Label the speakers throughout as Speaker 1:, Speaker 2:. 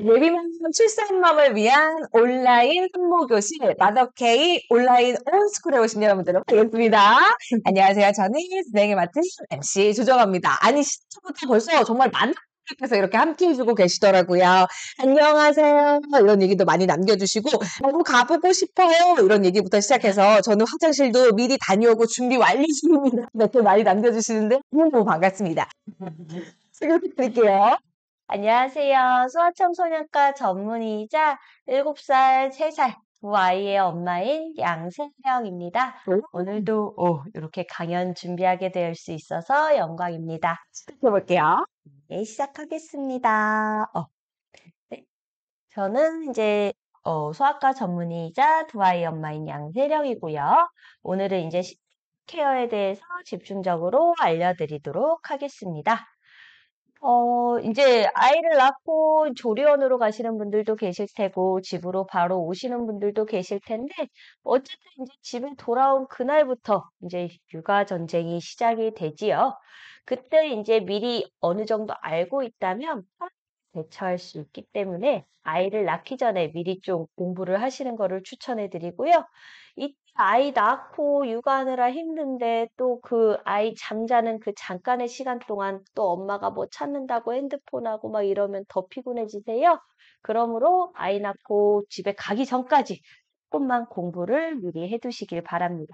Speaker 1: 예비망 출산맘을 위한 온라인 한모교실 마더케이 온라인 온스쿨에 오신 여러분들을 반갑습니다. 안녕하세요. 저는 진행을 맡은 MC 조정아입니다. 아니 시초부터 벌써 정말 많은 분들께서 이렇게 함께 해주고 계시더라고요. 안녕하세요. 이런 얘기도 많이 남겨주시고 너무 가보고 싶어요. 이런 얘기부터 시작해서 저는 화장실도 미리 다녀오고 준비 완료 중입니다. 이렇게 많이 남겨주시는데 너무 반갑습니다. 소개 부탁드릴게요.
Speaker 2: 안녕하세요. 소아청소년과 전문의이자 7살, 3살 두 아이의 엄마인 양세령입니다. 오늘도 이렇게 강연 준비하게 될 수 있어서 영광입니다.
Speaker 1: 시작해볼게요.
Speaker 2: 네, 시작하겠습니다. 네. 저는 이제 소아과 전문의이자 두 아이 엄마인 양세령이고요. 오늘은 이제 케어에 대해서 집중적으로 알려드리도록 하겠습니다. 이제 아이를 낳고 조리원으로 가시는 분들도 계실 테고, 집으로 바로 오시는 분들도 계실 텐데, 어쨌든 이제 집에 돌아온 그날부터 이제 육아 전쟁이 시작이 되지요. 그때 이제 미리 어느 정도 알고 있다면 대처할 수 있기 때문에 아이를 낳기 전에 미리 좀 공부를 하시는 거를 추천해 드리고요. 이 아이 낳고 육아하느라 힘든데 또 그 아이 잠자는 그 잠깐의 시간 동안 또 엄마가 뭐 찾는다고 핸드폰하고 막 이러면 더 피곤해지세요. 그러므로 아이 낳고 집에 가기 전까지 조금만 공부를 미리 해두시길 바랍니다.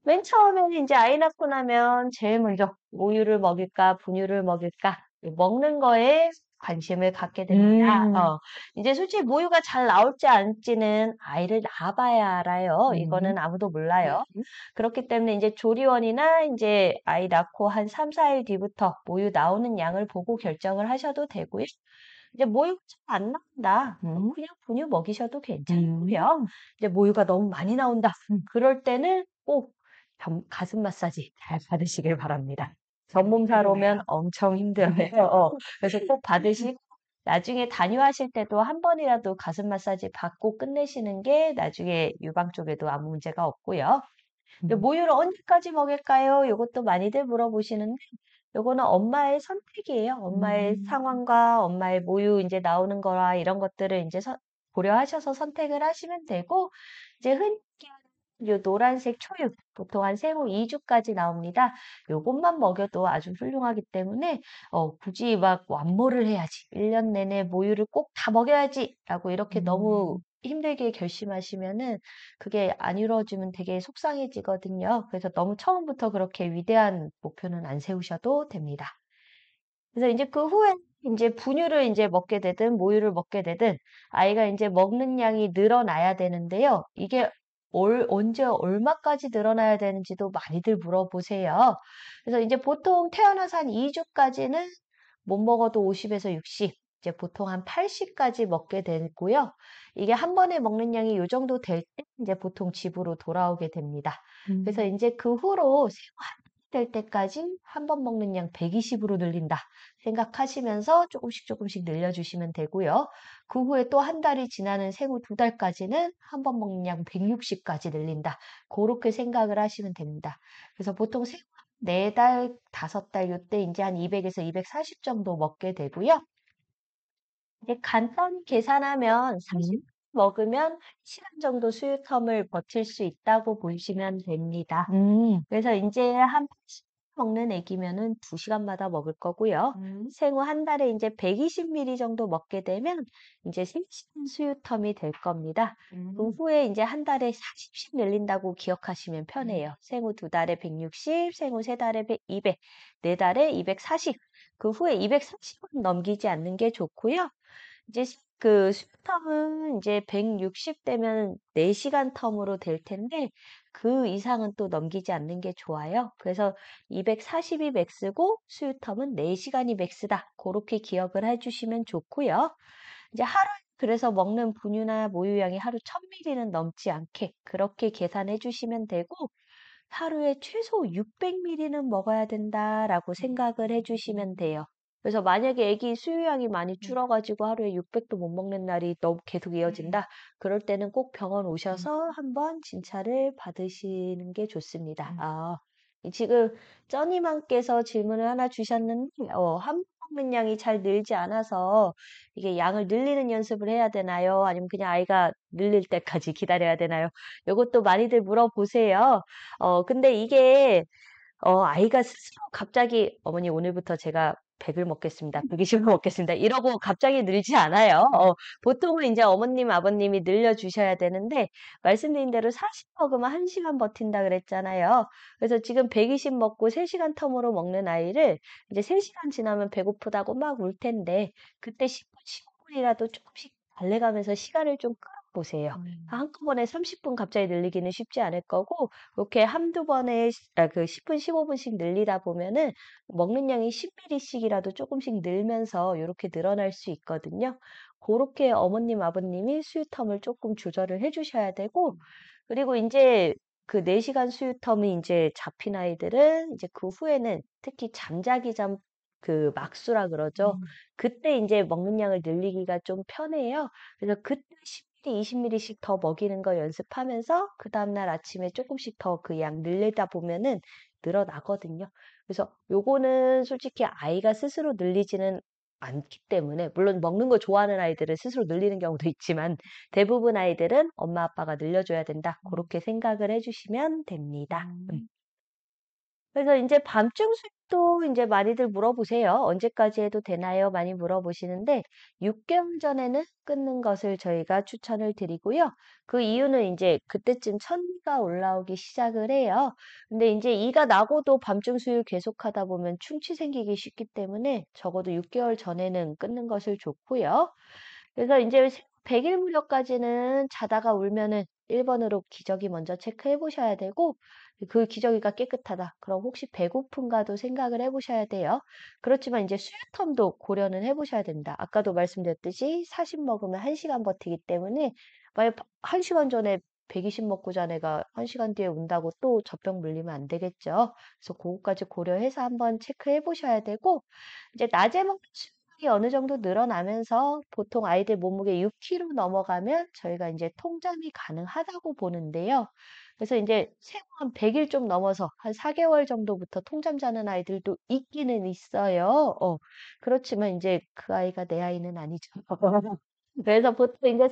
Speaker 2: 맨 처음에는 이제 아이 낳고 나면 제일 먼저 우유를 먹일까, 분유를 먹일까, 먹는 거에 관심을 갖게 됩니다. 이제 솔직히 모유가 잘 나올지 안 지는 아이를 낳아봐야 알아요. 이거는 아무도 몰라요. 그렇기 때문에 이제 조리원이나 이제 아이 낳고 한 3, 4일 뒤부터 모유 나오는 양을 보고 결정을 하셔도 되고요. 이제 모유가 잘 안 나온다. 그냥 분유 먹이셔도 괜찮고요. 이제 모유가 너무 많이 나온다. 그럴 때는 꼭 가슴 마사지 잘 받으시길 바랍니다. 전몸살 오면 엄청 힘들어요. 그래서 꼭 받으시고 나중에 단유하실 때도 한 번이라도 가슴 마사지 받고 끝내시는 게 나중에 유방 쪽에도 아무 문제가 없고요. 근데 모유를 언제까지 먹일까요? 이것도 많이들 물어보시는데 요거는 엄마의 선택이에요. 엄마의 상황과 엄마의 모유 이제 나오는 거라 이런 것들을 이제 고려하셔서 선택을 하시면 되고, 이제 흔히 요 노란색 초육, 보통 한 생후 2주까지 나옵니다. 요것만 먹여도 아주 훌륭하기 때문에, 굳이 막 완모를 해야지. 1년 내내 모유를 꼭 다 먹여야지. 라고 이렇게 너무 힘들게 결심하시면은 그게 안 이루어지면 되게 속상해지거든요. 그래서 너무 처음부터 그렇게 위대한 목표는 안 세우셔도 됩니다. 그래서 이제 그 후에 이제 분유를 이제 먹게 되든 모유를 먹게 되든 아이가 이제 먹는 양이 늘어나야 되는데요. 이게 언제 얼마까지 늘어나야 되는지도 많이들 물어보세요. 그래서 이제 보통 태어나서 한 2주까지는 못 먹어도 50에서 60, 이제 보통 한 80까지 먹게 되고요. 이게 한 번에 먹는 양이 요 정도 될 때 이제 보통 집으로 돌아오게 됩니다. 그래서 이제 그 후로 생활 될 때까지 한 번 먹는 양 120으로 늘린다 생각하시면서 조금씩 늘려주시면 되고요. 그 후에 또 한 달이 지나는 생후 2달까지는 한 번 먹는 양 160까지 늘린다. 그렇게 생각을 하시면 됩니다. 그래서 보통 생후 4달, 5달 요때 이제 한 200에서 240 정도 먹게 되고요. 이제 간단히 계산하면 30 먹으면 시간 정도 수유텀을 버틸 수 있다고 보시면 됩니다. 그래서 이제 한 80 먹는 애기면은 2시간마다 먹을 거고요. 생후 한 달에 이제 120ml 정도 먹게 되면 이제 3시간 수유텀이 될 겁니다. 그 후에 이제 한 달에 40씩 늘린다고 기억하시면 편해요. 생후 2달에 160, 생후 3달에 200, 4달에 240. 그 후에 240은 넘기지 않는 게 좋고요. 이제 그 수유텀은 이제 160 되면 4시간 텀으로 될 텐데 그 이상은 또 넘기지 않는 게 좋아요. 그래서 240이 맥스고 수유텀은 4시간이 맥스다. 그렇게 기억을 해주시면 좋고요. 이제 하루에 그래서 먹는 분유나 모유량이 하루 1000ml는 넘지 않게 그렇게 계산해 주시면 되고, 하루에 최소 600ml는 먹어야 된다라고 생각을 해주시면 돼요. 그래서 만약에 아기 수유량이 많이 줄어가지고 하루에 600도 못 먹는 날이 너무 계속 이어진다. 그럴 때는 꼭 병원 오셔서 한번 진찰을 받으시는 게 좋습니다. 지금 쩌니맘께서 질문을 하나 주셨는데 한 번 먹는 양이 잘 늘지 않아서 이게 양을 늘리는 연습을 해야 되나요? 아니면 그냥 아이가 늘릴 때까지 기다려야 되나요? 요것도 많이들 물어보세요. 근데 이게 아이가 스스로 갑자기 "어머니 오늘부터 제가 100을 먹겠습니다. 120을 먹겠습니다." 이러고 갑자기 늘지 않아요. 보통은 인제 어머님, 아버님이 늘려 주셔야 되는데 말씀드린 대로 40 먹으면 1 시간 버틴다 그랬잖아요. 그래서 지금 120 먹고 3 시간 텀으로 먹는 아이를 이제 3 시간 지나면 배고프다고 막 울 텐데 그때 10 분, 15 분이라도 쪼끔씩 달래가면서 시간을 좀 끌어보세요. 한꺼번에 30분 갑자기 늘리기는 쉽지 않을 거고 이렇게 한두 번에 10 분, 15 분씩 늘리다 보면은 먹는 양이 10 밀리씩이라도 쪼끔씩 늘면서 요렇게 늘어날 수 있거든요. 고렇게 어머님, 아버님이 수유 텀을 쪼끔 조절을 해 주셔야 되고 그리고 인제 그 4 시간 수유 텀이 인제 잡힌 아이들은 이제 그 후에는 특히 잠자기 전 그 막수라 그러죠. 그때 인제 먹는 양을 늘리기가 좀 편해요. 그래서 그때 10 밀리, 20 밀리씩 더 먹이는 거 연습하면서 그다음 날 아침에 쪼끔씩 더 그 양 늘리다 보면은 늘어나거든요. 그래서 요거는 솔직히 아이가 스스로 늘리지는 않기 때문에 물론 먹는 거 좋아하는 아이들은 스스로 늘리는 경우도 있지만 대부분 아이들은 '엄마 아빠가 늘려줘야 된다.' 고렇게 생각을 해 주시면 됩니다. 그래서 인제 밤중 수유도 인제 많이들 물어보세요. "언제까지 해도 되나요?" 많이 물어보시는데 6 개월 전에는 끊는 것을 저희가 추천을 드리고요. 그 이유는 인제 그때쯤 천기가 올라오기 시작을 해요. 근데 인제 이가 나고도 밤중 수유 계속하다 보면 충치 생기기 쉽기 때문에 적어도 6 개월 전에는 끊는 것을 좋고요. 그래서 인제 100일 무렵까지는 자다가 울면은 1 번으로 기저귀 먼저 체크해 보셔야 되고 그 기저귀가 깨끗하다. 그럼 혹시 배고픈가도 생각을 해 보셔야 돼요. 그렇지만 인제 수유 텀도 고려는 해 보셔야 된다. 아까도 말씀드렸듯이 40 먹으면 1 시간 버티기 때문에 만약 1 시간 전에 120 먹고 잔 애가 1 시간 뒤에 운다고 또 젖병 물리면 안 되겠죠. 그래서 고거까지 고려해서 한번 체크해 보셔야 되고 이제 낮에 먹는 수유량이 어느 정도 늘어나면서 보통 아이들 몸무게 6 킬로 넘어가면 저희가 인제 통잠이 가능하다고 보는데요. 그래서 인제 생후 한 100일 좀 넘어서 한 4 개월 정도부터 통잠 자는 아이들도 있기는 있어요. 그렇지만 인제 그 아이가 내 아이는 아니죠. 그래서 보통 인제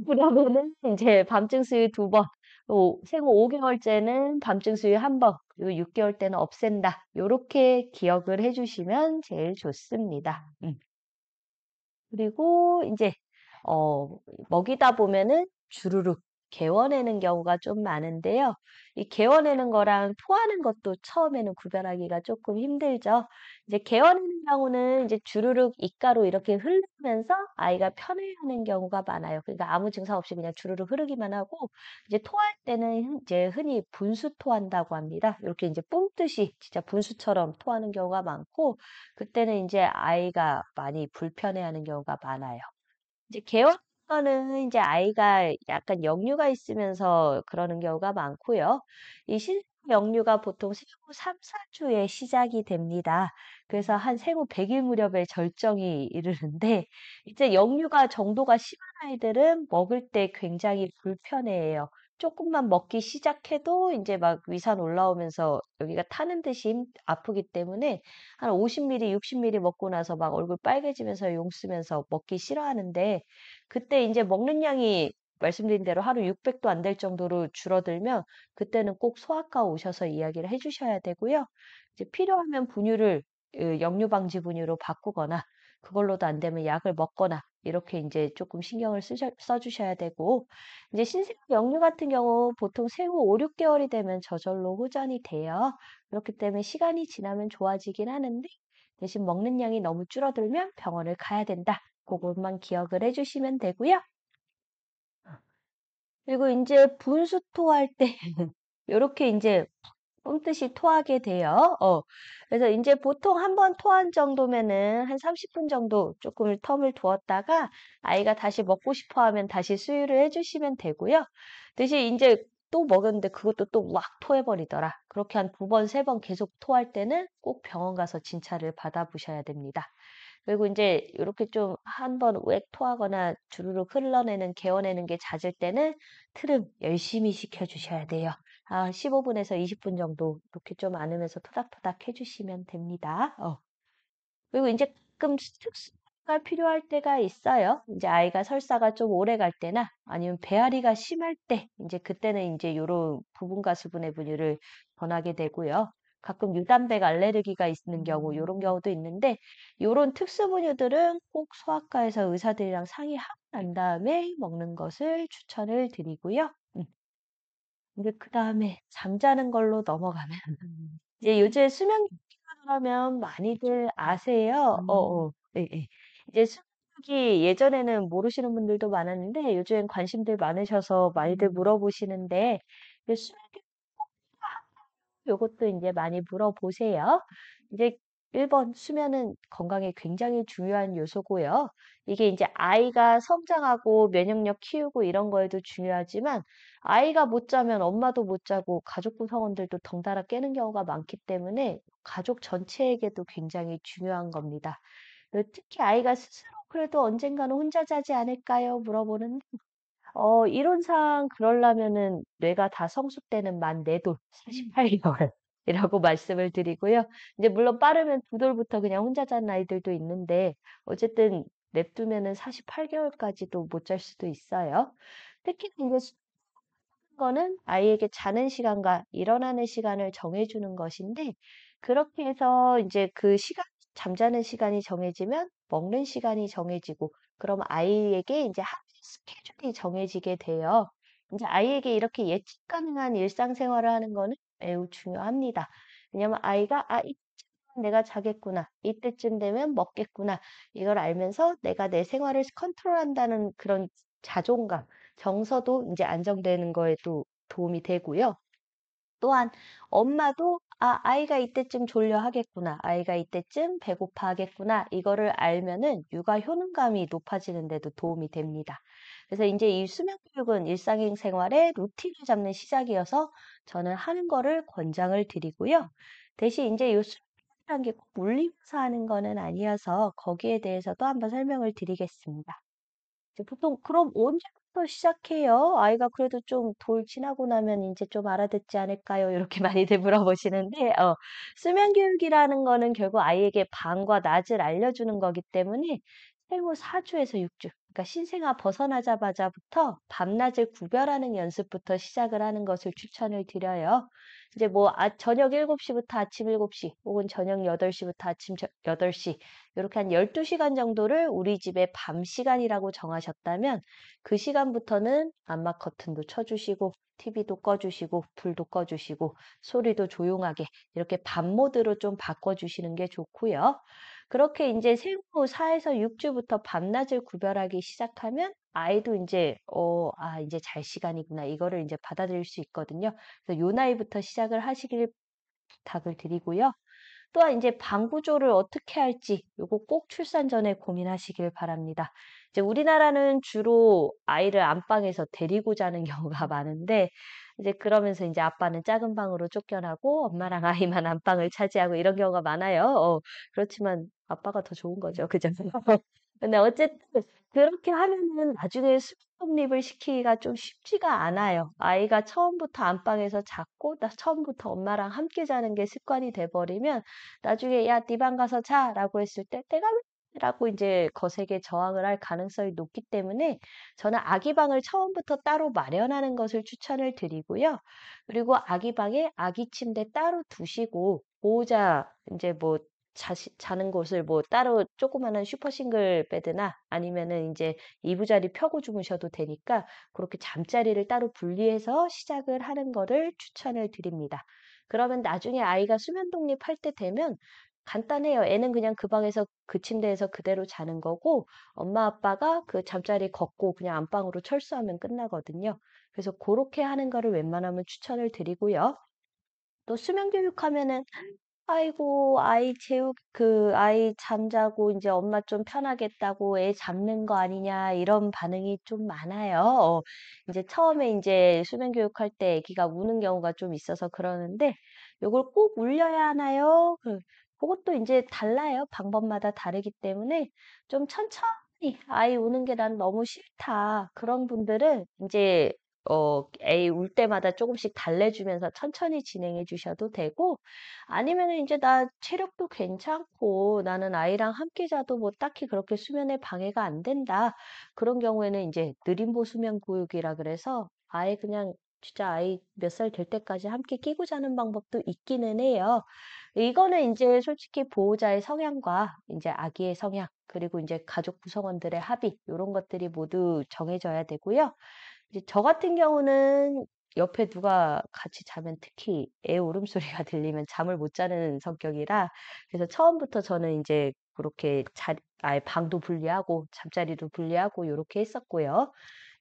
Speaker 2: 그러면은 인제 밤중 수유 2 번, 생후 5 개월째는 밤중 수유 1 번, 그리고 6 개월 때는 없앤다. 요렇게 기억을 해 주시면 제일 좋습니다. 그리고 인제 어 먹이다 보면은 주르륵 개워내는 경우가 좀 많은데요. 이 개워내는 거랑 토하는 것도 처음에는 구별하기가 쪼끔 힘들죠. 이제 개워내는 경우는 이제 주르륵 입가로 이렇게 흐르면서 아이가 편해하는 경우가 많아요. 그러니까 아무 증상 없이 그냥 주르륵 흐르기만 하고 이제 토할 때는 이제 흔히 분수 토한다고 합니다. 요렇게 인제 뿜듯이 진짜 분수처럼 토하는 경우가 많고 그때는 인제 아이가 많이 불편해하는 경우가 많아요. 이제 개원가는 인제 아이가 약간 역류가 있으면서 그러는 경우가 많고요. 이 신생 역류가 보통 생후 3-4 주에 시작이 됩니다. 그래서 한 생후 100일 무렵에 절정이 이르는데 이제 역류가 정도가 심한 아이들은 먹을 때 굉장히 불편해해요. 쪼끔만 먹기 시작해도 인제 막 위산 올라오면서 여기가 타는 듯이 아프기 때문에 한 50 밀리, 60 밀리 먹고 나서 막 얼굴 빨개지면서 용 쓰면서 먹기 싫어하는데 그때 인제 먹는 양이 말씀드린 대로 하루 600도 안 될 정도로 줄어들면 그때는 꼭 소아과 오셔서 이야기를 해 주셔야 되고요. 이제 필요하면 분유를 역류 방지 분유로 바꾸거나 그걸로도 안 되면 약을 먹거나 이렇게 인제 쪼끔 신경을 써 주셔야 되고 이제 신생 역류 같은 경우 보통 생후 5-6 개월이 되면 저절로 호전이 돼요. 그렇기 때문에 시간이 지나면 좋아지긴 하는데 대신 먹는 양이 너무 줄어들면 병원을 가야 된다. 고것만 기억을 해 주시면 되고요. 그리고 인제 분수 토할 때 요렇게 인제 뿜듯이 토하게 돼요. 그래서 인제 보통 한 번 토한 정도면은 한 30분 정도 쪼끔 텀을 두었다가 아이가 다시 먹고 싶어 하면 다시 수유를 해 주시면 되고요. 대신 인제 또 먹였는데 그것도 또 왁 토해 버리더라. 그렇게 한 2 번, 3번 계속 토할 때는 꼭 병원 가서 진찰을 받아 보셔야 됩니다. 그리고 인제 요렇게 좀 한 번 웩 토하거나 주르륵 흘러내는 개어내는 게 잦을 때는 트름 열심히 시켜 주셔야 돼요. 15 분에서 20분 정도 이렇게 좀 안으면서 토닥토닥 해 주시면 됩니다. 그리고 인제 가끔 특수가 필요할 때가 있어요. 이제 아이가 설사가 좀 오래 갈 때나 아니면 배앓이가 심할 때 이제 그때는 이제 요런 부분과 수분의 분유를 권하게 되고요. 가끔 유단백 알레르기가 있는 경우 요런 경우도 있는데 요런 특수 분유들은 꼭 소아과에서 의사들이랑 상의하고 난 다음에 먹는 것을 추천을 드리고요. 이제 그다음에 잠자는 걸로 넘어가면 이제 요즘 수면 기기라 그러면 많이들 아세요. 예, 예. 이제 수면 기기 예전에는 모르시는 분들도 많았는데 요즘 관심들 많으셔서 많이들 물어보시는데 이 수면 기기 요것도 인제 많이 물어보세요. 이제 1번 수면은 건강에 굉장히 중요한 요소고요. 이게 인제 아이가 성장하고 면역력 키우고 이런 거에도 중요하지만 아이가 못 자면 엄마도 못 자고 가족 구성원들도 덩달아 깨는 경우가 많기 때문에 가족 전체에게도 굉장히 중요한 겁니다. 특히 아이가 스스로 그래도 "언젠가는 혼자 자지 않을까요?" 물어보는데 이론상 그러려면은 뇌가 다 성숙되는 만 4 돌, 48 개월이라고 말씀을 드리고요. 이제 물론 빠르면 2 돌부터 그냥 혼자 자는 아이들도 있는데 어쨌든 냅두면은 48 개월까지도 못 잘 수도 있어요. 특히 이제 거는 아이에게 자는 시간과 일어나는 시간을 정해 주는 것인데 그렇게 해서 인제 그 시간 잠자는 시간이 정해지면 먹는 시간이 정해지고 그럼 아이에게 인제 하루의 스케줄이 정해지게 돼요. 인제 아이에게 이렇게 예측 가능한 일상생활을 하는 거는 매우 중요합니다. 왜냐면 아이가 '아 이때쯤 내가 자겠구나. 이때쯤 되면 먹겠구나.' 이걸 알면서 내가 내 생활을 컨트롤한다는 그런 자존감 정서도 인제 안정되는 거에도 도움이 되고요. 또한 엄마도 '아 아이가 이때쯤 졸려 하겠구나. 아이가 이때쯤 배고파 하겠구나.' 이거를 알면은 육아 효능감이 높아지는 데도 도움이 됩니다. 그래서 인제 이 수면 교육은 일상생활의 루틴을 잡는 시작이어서 저는 하는 거를 권장을 드리고요. 대신 인제 요 수면이라는 게 꼭 울리면서 하는 거는 아니어서 거기에 대해서도 한번 설명을 드리겠습니다. 이제 보통 "그럼 언제부터 시작해요? 아이가 그래도 좀 돌 지나고 나면 인제 좀 알아듣지 않을까요?" 요렇게 많이들 물어보시는데 수면 교육이라는 거는 결국 아이에게 밤과 낮을 알려주는 거기 때문에 생후 4 주에서 6 주 그러니까 신생아 벗어나자마자부터 밤낮을 구별하는 연습부터 시작을 하는 것을 추천을 드려요. 이제 뭐 저녁 7 시부터 아침 7 시 혹은 저녁 8 시부터 아침 8 시 요렇게 한 12 시간 정도를 우리 집의 밤 시간이라고 정하셨다면 그 시간부터는 암막 커튼도 쳐 주시고 TV도 꺼 주시고 불도 꺼 주시고 소리도 조용하게 이렇게 밤 모드로 좀 바꿔 주시는 게 좋고요. 그렇게 인제 생후 4 에서 6 주부터 밤낮을 구별하기 시작하면 아이도 인제 '아 인제 잘 시간이구나.' 이거를 인제 받아들일 수 있거든요. 그래서 요 나이부터 시작을 하시길 부탁을 드리고요. 또한 이제 방 구조를 어떻게 할지 요거 꼭 출산 전에 고민하시길 바랍니다. 이제 우리나라는 주로 아이를 안방에서 데리고 자는 경우가 많은데 이제 그러면서 인제 아빠는 작은 방으로 쫓겨나고 엄마랑 아이만 안방을 차지하고 이런 경우가 많아요. 그렇지만 아빠가 더 좋은 거죠. 그죠? 근데 어쨌든 그렇게 하면은 나중에 수면 독립을 시키기가 좀 쉽지가 않아요. 아이가 처음부터 안방에서 잤고 나 처음부터 엄마랑 함께 자는 게 습관이 돼 버리면 나중에 "야 네 방 가서 자."라고 했을 때 "내가 왜?" 라고 인제 거세게 저항을 할 가능성이 높기 때문에 저는 아기 방을 처음부터 따로 마련하는 것을 추천을 드리고요. 그리고 아기 방에 아기 침대 따로 두시고 보호자 인제 뭐 자는 곳을 뭐 따로 조그마한 슈퍼 싱글 베드나 아니면은 인제 이부자리 펴고 주무셔도 되니까 고렇게 잠자리를 따로 분리해서 시작을 하는 거를 추천을 드립니다. 그러면 나중에 아이가 수면 독립할 때 되면 간단해요. 애는 그냥 그 방에서 그 침대에서 그대로 자는 거고 엄마 아빠가 그 잠자리 걷고 그냥 안방으로 철수하면 끝나거든요. 그래서 고렇게 하는 거를 웬만하면 추천을 드리고요. 또 수면 교육하면은 "아이고 아이 잠자고 인제 엄마 좀 편하겠다고 애 잡는 거 아니냐." 이런 반응이 좀 많아요. 인제 처음에 인제 수면 교육할 때 아기가 우는 경우가 좀 있어서 그러는데 요걸 꼭 울려야 하나요? 고것도 인제 달라요. 방법마다 다르기 때문에 좀 천천히 '아이 우는 게 난 너무 싫다.' 그런 분들은 인제 애 울 때마다 조금씩 달래주면서 천천히 진행해 주셔도 되고, 아니면은 이제 나 체력도 괜찮고 나는 아이랑 함께 자도 뭐 딱히 그렇게 수면에 방해가 안 된다. 그런 경우에는 이제 느림보 수면 교육이라 그래서 아예 그냥 진짜 아이 몇 살 될 때까지 함께 끼고 자는 방법도 있기는 해요. 이거는 이제 솔직히 보호자의 성향과 이제 아기의 성향, 그리고 이제 가족 구성원들의 합의, 요런 것들이 모두 정해져야 되고요. 이제 저 같은 경우는 옆에 누가 같이 자면 특히 애 울음소리가 들리면 잠을 못 자는 성격이라, 그래서 처음부터 저는 인제 그렇게 아예 방도 분리하고 잠자리도 분리하고 요렇게 했었고요.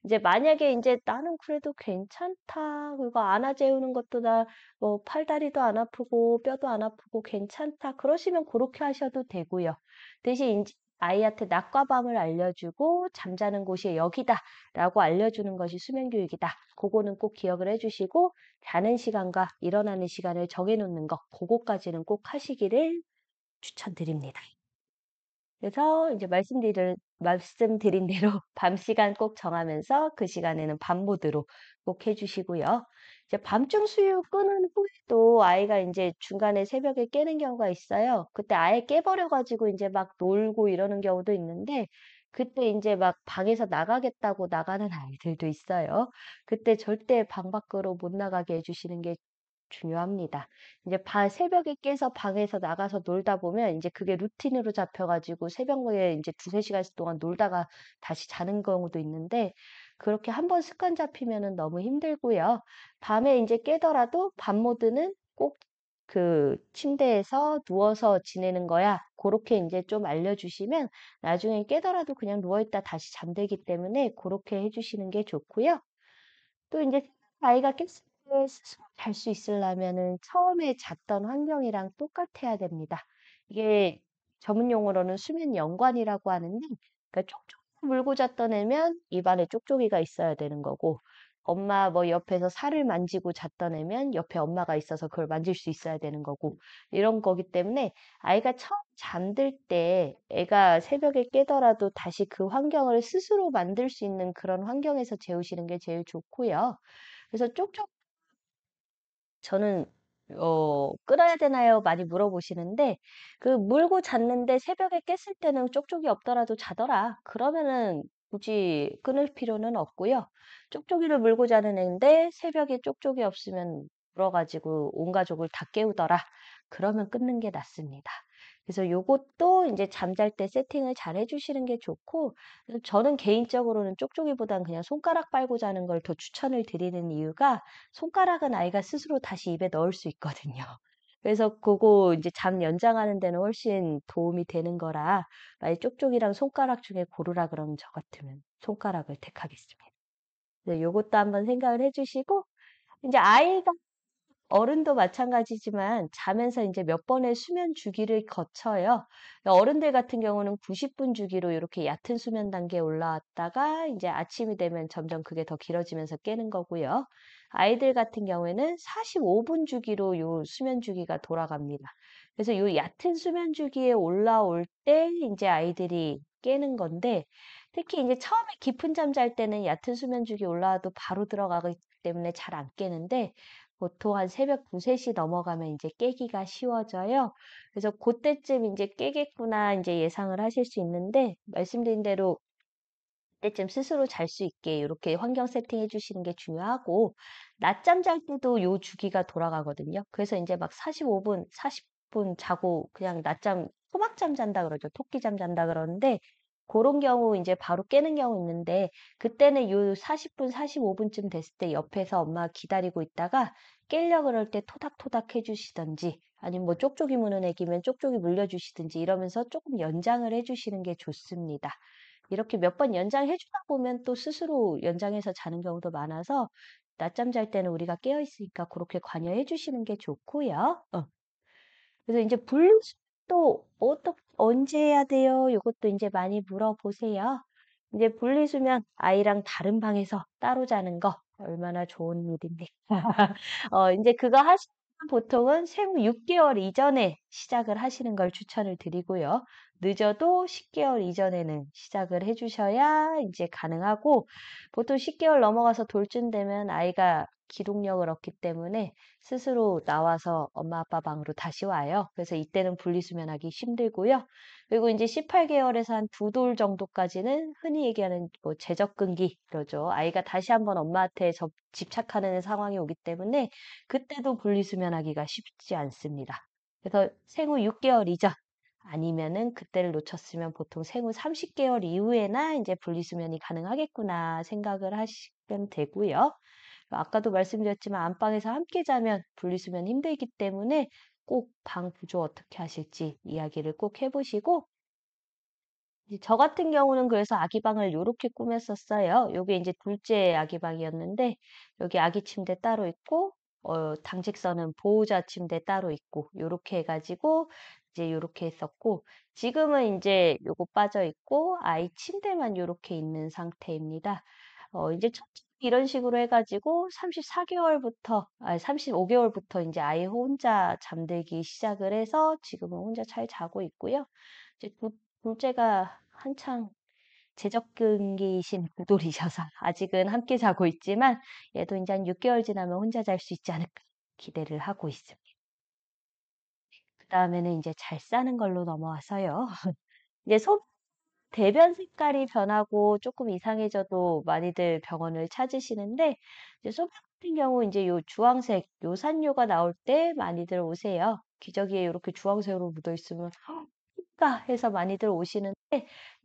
Speaker 2: 이제 만약에 인제 '나는 그래도 괜찮다. 그리고 안아 재우는 것도 나 뭐 팔다리도 안 아프고 뼈도 안 아프고 괜찮다.' 그러시면 고렇게 하셔도 되고요. 대신 인제 아이한테 낮과 밤을 알려주고 "잠자는 곳이 여기다."라고 알려주는 것이 수면 교육이다. 고거는 꼭 기억을 해 주시고, 자는 시간과 일어나는 시간을 정해 놓는 거, 고거까지는 꼭 하시기를 추천드립니다. 그래서 이제 말씀드린 대로 밤 시간 꼭 정하면서 그 시간에는 밤 모드로 꼭 해 주시고요. 이제 밤중 수유 끊은 후에도 아이가 인제 중간에 새벽에 깨는 경우가 있어요. 그때 아예 깨 버려 가지고 인제 막 놀고 이러는 경우도 있는데, 그때 인제 막 방에서 나가겠다고 나가는 아이들도 있어요. 그때 절대 방 밖으로 못 나가게 해 주시는 게 중요합니다. 이제 새벽에 깨서 방에서 나가서 놀다 보면 이제 그게 루틴으로 잡혀 가지고 새벽에 이제 두세 시간씩 동안 놀다가 다시 자는 경우도 있는데, 그렇게 한번 습관 잡히면은 너무 힘들고요. 밤에 이제 깨더라도 밤 모드는 꼭 그 "침대에서 누워서 지내는 거야." 그렇게 이제 좀 알려 주시면 나중에 깨더라도 그냥 누워 있다 다시 잠들기 때문에 그렇게 해 주시는 게 좋고요. 또 인제 아이가 깼을 때 스스로 잘 수 있으려면은 처음에 잤던 환경이랑 똑같아야 됩니다. 이게 전문 용어로는 수면 연관이라고 하는데, 그러니까 쪽쪽 물고 잤던 애면 입안에 쪽쪽이가 있어야 되는 거고, 엄마 뭐 옆에서 살을 만지고 잤던 애면 옆에 엄마가 있어서 그걸 만질 수 있어야 되는 거고, 이런 거기 때문에 아이가 처음 잠들 때 애가 새벽에 깨더라도 다시 그 환경을 스스로 만들 수 있는 그런 환경에서 재우시는 게 제일 좋고요. 그래서 쪽쪽 저는 "끊어야 되나요?" 많이 물어보시는데, 그 물고 잤는데 새벽에 깼을 때는 쪽쪽이 없더라도 자더라. 그러면은 굳이 끊을 필요는 없고요. 쪽쪽이를 물고 자는 애인데 새벽에 쪽쪽이 없으면 울어 가지고 온 가족을 다 깨우더라. 그러면 끊는 게 낫습니다. 그래서 요것도 인제 잠잘 때 세팅을 잘 해 주시는 게 좋고, 그래서 저는 개인적으로는 쪽쪽이보단 그냥 손가락 빨고 자는 걸 더 추천을 드리는 이유가, 손가락은 아이가 스스로 다시 입에 넣을 수 있거든요. 그래서 고거 인제 잠 연장하는 데는 훨씬 도움이 되는 거라, 만약 쪽쪽이랑 손가락 중에 고르라 그러면 저 같으면 손가락을 택하겠습니다. 네, 요것도 한번 생각을 해 주시고, 인제 아이가 어른도 마찬가지지만 자면서 인제 몇 번의 수면 주기를 거쳐요. 어른들 같은 경우는 90분 주기로 요렇게 얕은 수면 단계에 올라왔다가 인제 아침이 되면 점점 그게 더 길어지면서 깨는 거고요. 아이들 같은 경우에는 45분 주기로 요 수면 주기가 돌아갑니다. 그래서 요 얕은 수면 주기에 올라올 때 인제 아이들이 깨는 건데, 특히 인제 처음에 깊은 잠 잘 때는 얕은 수면 주기 올라와도 바로 들어가기 때문에 잘 안 깨는데, 보통 한 새벽 2-3시 넘어가면 인제 깨기가 쉬워져요. 그래서 고때쯤 인제 '깨겠구나.' 인제 예상을 하실 수 있는데, 말씀드린 대로 그때쯤 스스로 잘 수 있게 요렇게 환경 세팅해 주시는 게 중요하고, 낮잠 잘 때도 요 주기가 돌아가거든요. 그래서 인제 막 45 분, 40분 자고 그냥 낮잠 토막잠 잔다 그러죠. 토끼잠 잔다 그러는데, 고런 경우 인제 바로 깨는 경우 있는데, 그때는 요 40 분, 45 분쯤 됐을 때 옆에서 엄마가 기다리고 있다가 깨려 그럴 때 토닥토닥 해 주시든지, 아니면 뭐 쪽쪽이 무는 애기면 쪽쪽이 물려 주시든지 이러면서 쪼끔 연장을 해 주시는 게 좋습니다. 이렇게 몇 번 연장해 주다 보면 또 스스로 연장해서 자는 경우도 많아서, 낮잠 잘 때는 우리가 깨어 있으니까 고렇게 관여해 주시는 게 좋고요. 그래서 인제 분리수면도 언제 해야 돼요? 요것도 인제 많이 물어보세요. 인제 분리수면 아이랑 다른 방에서 따로 자는 거 얼마나 좋은 일입니까. 인제 그거 하시면 보통은 생후 6 개월 이전에 시작을 하시는 걸 추천을 드리고요. 늦어도 10개월 이전에는 시작을 해 주셔야 이제 가능하고 보통 10개월 넘어가서 돌쯤 되면 아이가 기록력을 얻기 때문에 스스로 나와서 엄마 아빠 방으로 다시 와요. 그래서 이때는 분리수면하기 힘들고요. 그리고 이제 18개월에서 한 두 돌 정도까지는 흔히 얘기하는 뭐 재접근기 그러죠. 아이가 다시 한번 엄마한테 집착하는 상황이 오기 때문에 그때도 분리수면하기가 쉽지 않습니다. 그래서 생후 6개월 이전 아니면은 그때를 놓쳤으면 보통 생후 30개월 이후에나 이제 분리수면이 가능하겠구나 생각을 하시면 되고요. 아까도 말씀드렸지만 안방에서 함께 자면 분리수면 힘들기 때문에 꼭 방 구조 어떻게 하실지 이야기를 꼭 해보시고 이제 저 같은 경우는 그래서 아기 방을 요렇게 꾸몄었어요. 요게 이제 둘째 아기 방이었는데 여기 아기 침대 따로 있고 당직서는 보호자 침대 따로 있고 요렇게 해 가지고 이제 요렇게 했었고 지금은 인제 요거 빠져 있고 아이 침대만 요렇게 있는 상태입니다. 인제 천천히 이런 식으로 해 가지고 34개월부터 35개월부터 인제 아이 혼자 잠들기 시작을 해서 지금은 혼자 잘 자고 있고요. 이제 둘째가 한창 재적근기신 부돌이셔서 아직은 함께 자고 있지만 얘도 인제 한 6개월 지나면 혼자 잘 수 있지 않을까 기대를 하고 있습니다. 그다음에는 인제 잘 싸는 걸로 넘어와서요. 이제 대변 색깔이 변하고 쪼끔 이상해져도 많이들 병원을 찾으시는데 이제 소변 같은 경우 인제 요 주황색 요산요가 나올 때 많이들 오세요. 기저귀에 요렇게 주황색으로 묻어 있으면 까 해서 많이들 오시는데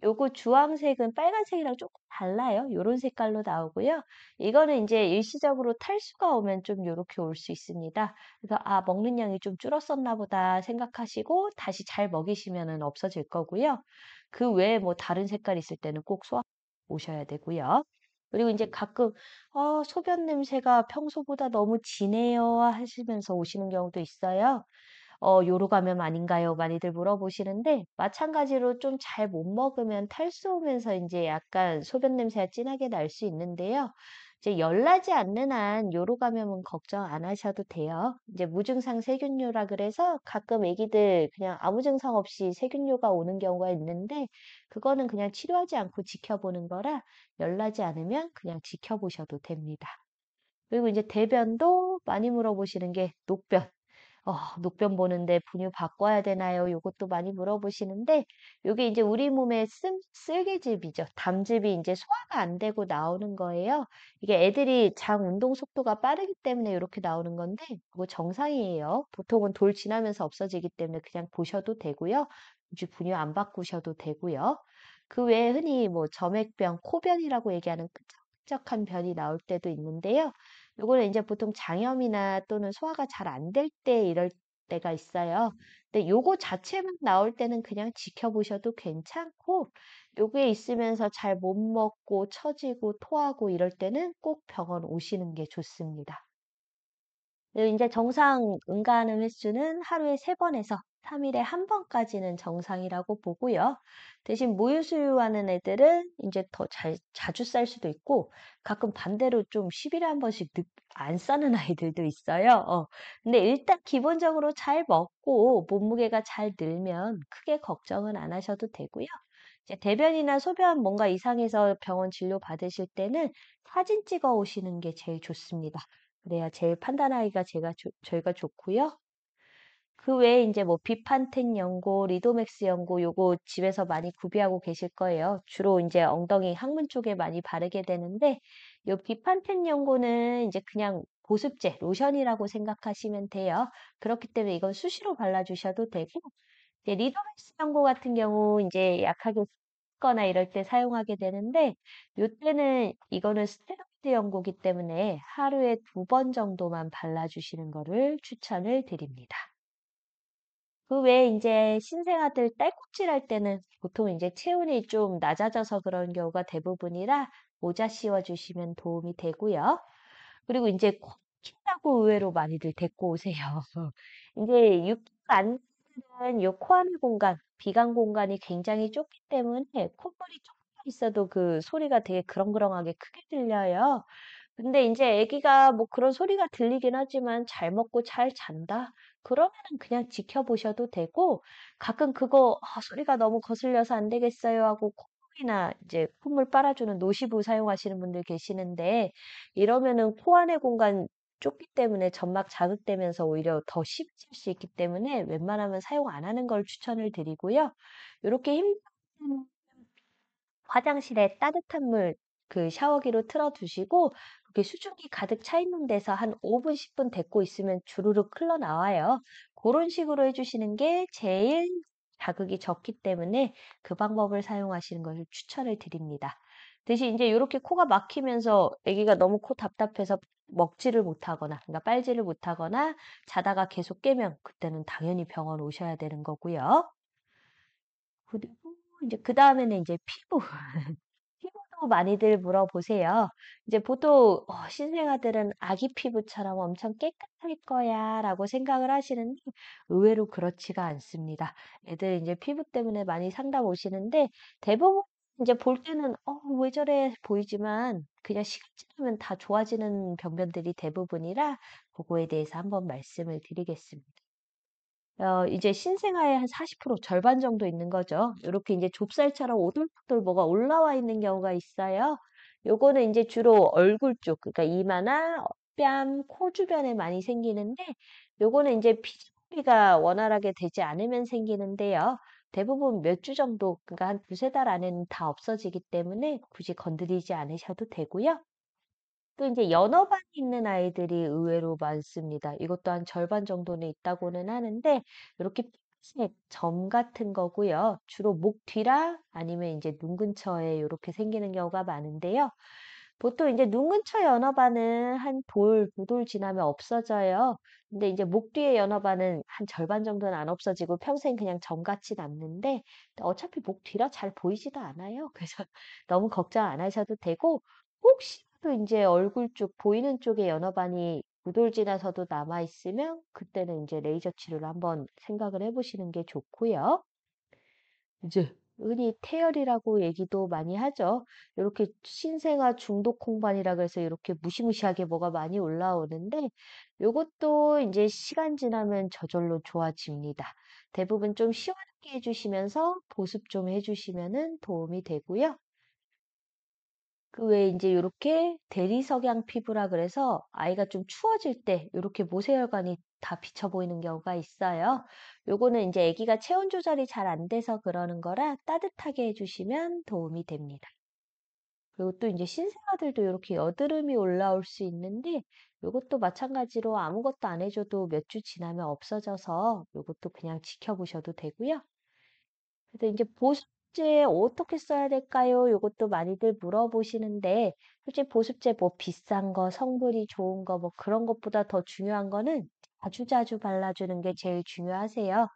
Speaker 2: 요거 주황색은 빨간색이랑 조금 달라요. 요런 색깔로 나오고요. 이거는 인제 일시적으로 탈수가 오면 좀 요렇게 올 수 있습니다. 그래서 '아 먹는 양이 좀 줄었었나 보다.' 생각하시고 다시 잘 먹이시면은 없어질 거고요. 그 외에 뭐 다른 색깔이 있을 때는 꼭 소화 오셔야 되고요. 그리고 인제 가끔 소변 냄새가 평소보다 너무 진해요." 하시면서 오시는 경우도 있어요. 요로 감염 아닌가요? 많이들 물어보시는데 마찬가지로 좀 잘 못 먹으면 탈수 오면서 인제 약간 소변 냄새가 진하게 날 수 있는데요. 이제 열 나지 않는 한 요로 감염은 걱정 안 하셔도 돼요. 이제 무증상 세균류라 그래서 가끔 애기들 그냥 아무 증상 없이 세균류가 오는 경우가 있는데 그거는 그냥 치료하지 않고 지켜보는 거라 열 나지 않으면 그냥 지켜보셔도 됩니다. 그리고 이제 대변도 많이 물어보시는 게 녹변. 녹변 보는데 분유 바꿔야 되나요? 요것도 많이 물어보시는데 요게 이제 우리 몸의 쓸개즙이죠. 담즙이 이제 소화가 안 되고 나오는 거예요. 이게 애들이 장 운동 속도가 빠르기 때문에 요렇게 나오는 건데 그거 정상이에요. 보통은 돌 지나면서 없어지기 때문에 그냥 보셔도 되고요. 굳이 분유 안 바꾸셔도 되고요. 그 외에 흔히 뭐 점액변, 코변이라고 얘기하는 끈적끈적한 변이 나올 때도 있는데요. 요거는 인제 보통 장염이나 또는 소화가 잘 안 될 때 이럴 때가 있어요. 근데 요거 자체만 나올 때는 그냥 지켜보셔도 괜찮고 요게 있으면서 잘 못 먹고 처지고 토하고 이럴 때는 꼭 병원 오시는 게 좋습니다. 그리고 인제 정상 응가하는 횟수는 하루에 3번에서 3일에 1번까지는 정상이라고 보고요. 대신 모유수유하는 애들은 인제 더 자주 쌀 수도 있고 가끔 반대로 좀 10일에 1번씩 안 싸는 아이들도 있어요. 근데 일단 기본적으로 잘 먹고 몸무게가 잘 늘면 크게 걱정은 안 하셔도 되고요. 이제 대변이나 소변 뭔가 이상해서 병원 진료 받으실 때는 사진 찍어 오시는 게 제일 좋습니다. 그래야 제일 판단하기가 저희가 좋고요. 그 외에 인제 뭐 비판텐 연고, 리도맥스 연고 요거 집에서 많이 구비하고 계실 거예요. 주로 인제 엉덩이 항문 쪽에 많이 바르게 되는데 요 비판텐 연고는 인제 그냥 보습제, 로션이라고 생각하시면 돼요. 그렇기 때문에 이건 수시로 발라 주셔도 되고 이제 리도맥스 연고 같은 경우 인제 약하게 거나 이럴 때 사용하게 되는데 요때는 이거는 스테로이드 연고기 때문에 하루에 2번 정도만 발라 주시는 거를 추천을 드립니다. 그 외에 인제 신생아들 딸꾹질할 때는 보통 인제 체온이 좀 낮아져서 그런 경우가 대부분이라 모자 씌워 주시면 도움이 되고요. 그리고 인제 코 킨다고 의외로 많이들 데리고 오세요. 인제 6개월 안들은 요 코안의 공간, 비강 공간이 굉장히 좁기 때문에 콧물이 조금만 있어도 그 소리가 되게 그렁그렁하게 크게 들려요. 근데 인제 아기가 뭐 그런 소리가 들리긴 하지만 "잘 먹고 잘 잔다." 그러면은 그냥 지켜보셔도 되고 가끔 그거 소리가 너무 거슬려서 안 되겠어요 하고 콧물이나 이제 콧물 빨아주는 노시부 사용하시는 분들 계시는데 이러면은 코 안의 공간 좁기 때문에 점막 자극되면서 오히려 더 심해질 수 있기 때문에 웬만하면 사용 안 하는 걸 추천을 드리고요. 요렇게 힘든 화장실에 따뜻한 물 그 샤워기로 틀어 두시고 그렇게 수증기 가득 차 있는 데서 한 5분, 10분 데리고 있으면 주르륵 흘러나와요. 고런 식으로 해 주시는 게 제일 자극이 적기 때문에 그 방법을 사용하시는 것을 추천을 드립니다. 대신 인제 요렇게 코가 막히면서 아기가 너무 코 답답해서 먹지를 못하거나 그러니까 빨지를 못하거나 자다가 계속 깨면 그때는 당연히 병원 오셔야 되는 거고요. 그리고 인제 그다음에는 인제 피부. 피부도 많이들 물어보세요. 이제 보통 신생아들은 아기 피부처럼 엄청 깨끗할 거야라고 생각을 하시는데 의외로 그렇지가 않습니다. 애들 이제 피부 때문에 많이 상담 오시는데 대부분 이제 볼 때는 왜 저래 보이지만 그냥 시간 지나면 다 좋아지는 병변들이 대부분이라 그거에 대해서 한번 말씀을 드리겠습니다. 이제 신생아의 한 40% 절반 정도 있는 거죠. 요렇게 인제 좁쌀처럼 오돌토돌 뭐가 올라와 있는 경우가 있어요. 요거는 인제 주로 얼굴 쪽 그러니까 이마나 뺨, 코 주변에 많이 생기는데 요거는 인제 피지거리가 원활하게 되지 않으면 생기는데요. 대부분 몇 주 정도 그러니까 한 두세 달 안에는 다 없어지기 때문에 굳이 건드리지 않으셔도 되고요. 또 인제 연어반이 있는 아이들이 의외로 많습니다. 이것도 한 절반 정도는 있다고는 하는데 요렇게 핑크색 점 같은 거고요. 주로 목 뒤라 아니면 인제 눈 근처에 요렇게 생기는 경우가 많은데요. 보통 인제 눈 근처 연어반은 한 두 돌 지나면 없어져요. 근데 인제 목 뒤에 연어반은 한 절반 정도는 안 없어지고 평생 그냥 점같이 남는데 어차피 목 뒤라 잘 보이지도 않아요. 그래서 너무 걱정 안 하셔도 되고 혹시라도 인제 얼굴 쪽 보이는 쪽에 연어반이 두 돌 지나서도 남아 있으면 그때는 인제 레이저 치료를 한번 생각을 해 보시는 게 좋고요. 이제 흔히 태열이라고 얘기도 많이 하죠. 요렇게 신생아 중독 홍반이라 그래서 요렇게 무시무시하게 뭐가 많이 올라오는데 요것도 인제 시간 지나면 저절로 좋아집니다. 대부분 좀 시원하게 해 주시면서 보습 좀 해 주시면은 도움이 되고요. 그 외에 인제 요렇게 대리석양 피부라 그래서 아이가 좀 추워질 때 요렇게 모세혈관이 다 비쳐 보이는 경우가 있어요. 요거는 인제 아기가 체온 조절이 잘 안 돼서 그러는 거라 따뜻하게 해 주시면 도움이 됩니다. 그리고 또 인제 신생아들도 요렇게 여드름이 올라올 수 있는데 요것도 마찬가지로 아무것도 안 해 줘도 몇 주 지나면 없어져서 요것도 그냥 지켜보셔도 되고요. 그래서 인제 보습제 어떻게 써야 될까요? 요것도 많이들 물어보시는데 솔직히 보습제 뭐 비싼 거, 성분이 좋은 거 뭐 그런 것보다 더 중요한 거는 자주자주 발라주는 게 제일 중요하세요.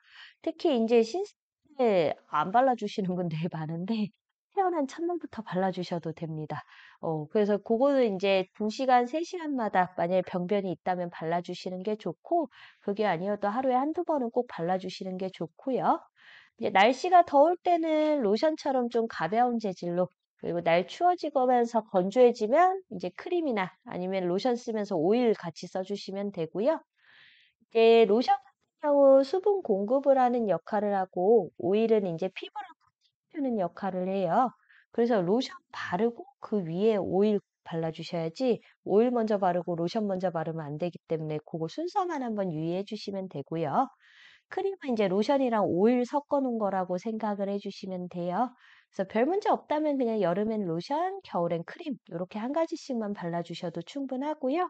Speaker 2: 특히 인제 신생 때 안 발라주시는 분들이 많은데 태어난 첫날부터 발라주셔도 됩니다. 그래서 고거는 인제 2 시간, 3 시간마다 만약에 병변이 있다면 발라주시는 게 좋고 그게 아니어도 하루에 1-2 번은 꼭 발라주시는 게 좋고요. 이제 날씨가 더울 때는 로션처럼 좀 가벼운 재질로 그리고 날 추워지면서 건조해지면 이제 크림이나 아니면 로션 쓰면서 오일 같이 써주시면 되고요. 이제 로션 같은 경우 수분 공급을 하는 역할을 하고 오일은 이제 피부를 주는 역할을 해요. 그래서 로션 바르고 그 위에 오일 발라주셔야지 오일 먼저 바르고 로션 먼저 바르면 안 되기 때문에 그거 순서만 한번 유의해 주시면 되고요. 크림은 이제 로션이랑 오일 섞어 놓은 거라고 생각을 해 주시면 돼요. 그래서 별 문제 없다면 그냥 여름엔 로션, 겨울엔 크림 요렇게 한 가지씩만 발라 주셔도 충분하고요.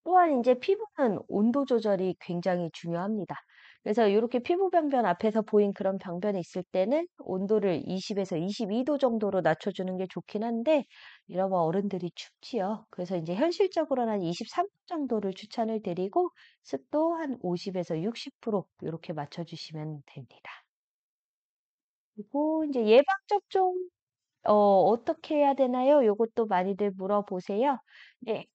Speaker 2: 또한 이제 피부는 온도 조절이 굉장히 중요합니다. 그래서 요렇게 피부 병변 앞에서 보인 그런 병변이 있을 때는 온도를 20에서 22도 정도로 낮춰주는 게 좋긴 한데 이러면 어른들이 춥지요. 그래서 이제 현실적으로는 한 23도 정도를 추천을 드리고 습도 한 50에서 60% 요렇게 맞춰주시면 됩니다. 그리고 이제 예방 접종 어떻게 해야 되나요? 요것도 많이들 물어보세요. 네.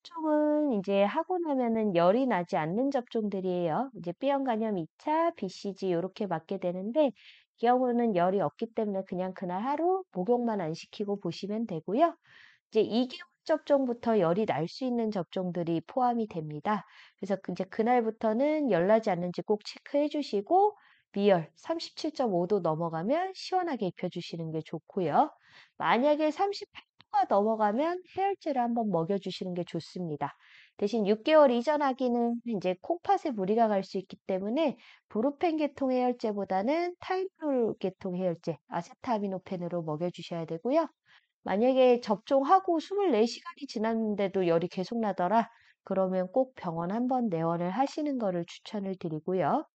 Speaker 2: 접종은 이제 하고 나면은 열이 나지 않는 접종들이에요. 이제 B형 간염 2차, BCG 요렇게 맞게 되는데 이 경우는 열이 없기 때문에 그냥 그날 하루 목욕만 안 시키고 보시면 되고요. 이제 2개월 접종부터 열이 날 수 있는 접종들이 포함이 됩니다. 그래서 이제 그날부터는 열 나지 않는지 꼭 체크해 주시고 비열 37.5도 넘어가면 시원하게 입혀주시는 게 좋고요. 만약에 38도가 넘어가면 해열제를 한번 먹여주시는 게 좋습니다. 대신 6개월 이전 아기는 이제 콩팥에 무리가 갈 수 있기 때문에 브루펜 계통 해열제보다는 타이놀 계통 해열제, 아세트아미노펜으로 먹여주셔야 되고요. 만약에 접종하고 24시간이 지났는데도 열이 계속 나더라. 그러면 꼭 병원 한번 내원을 하시는 거를 추천을 드리고요.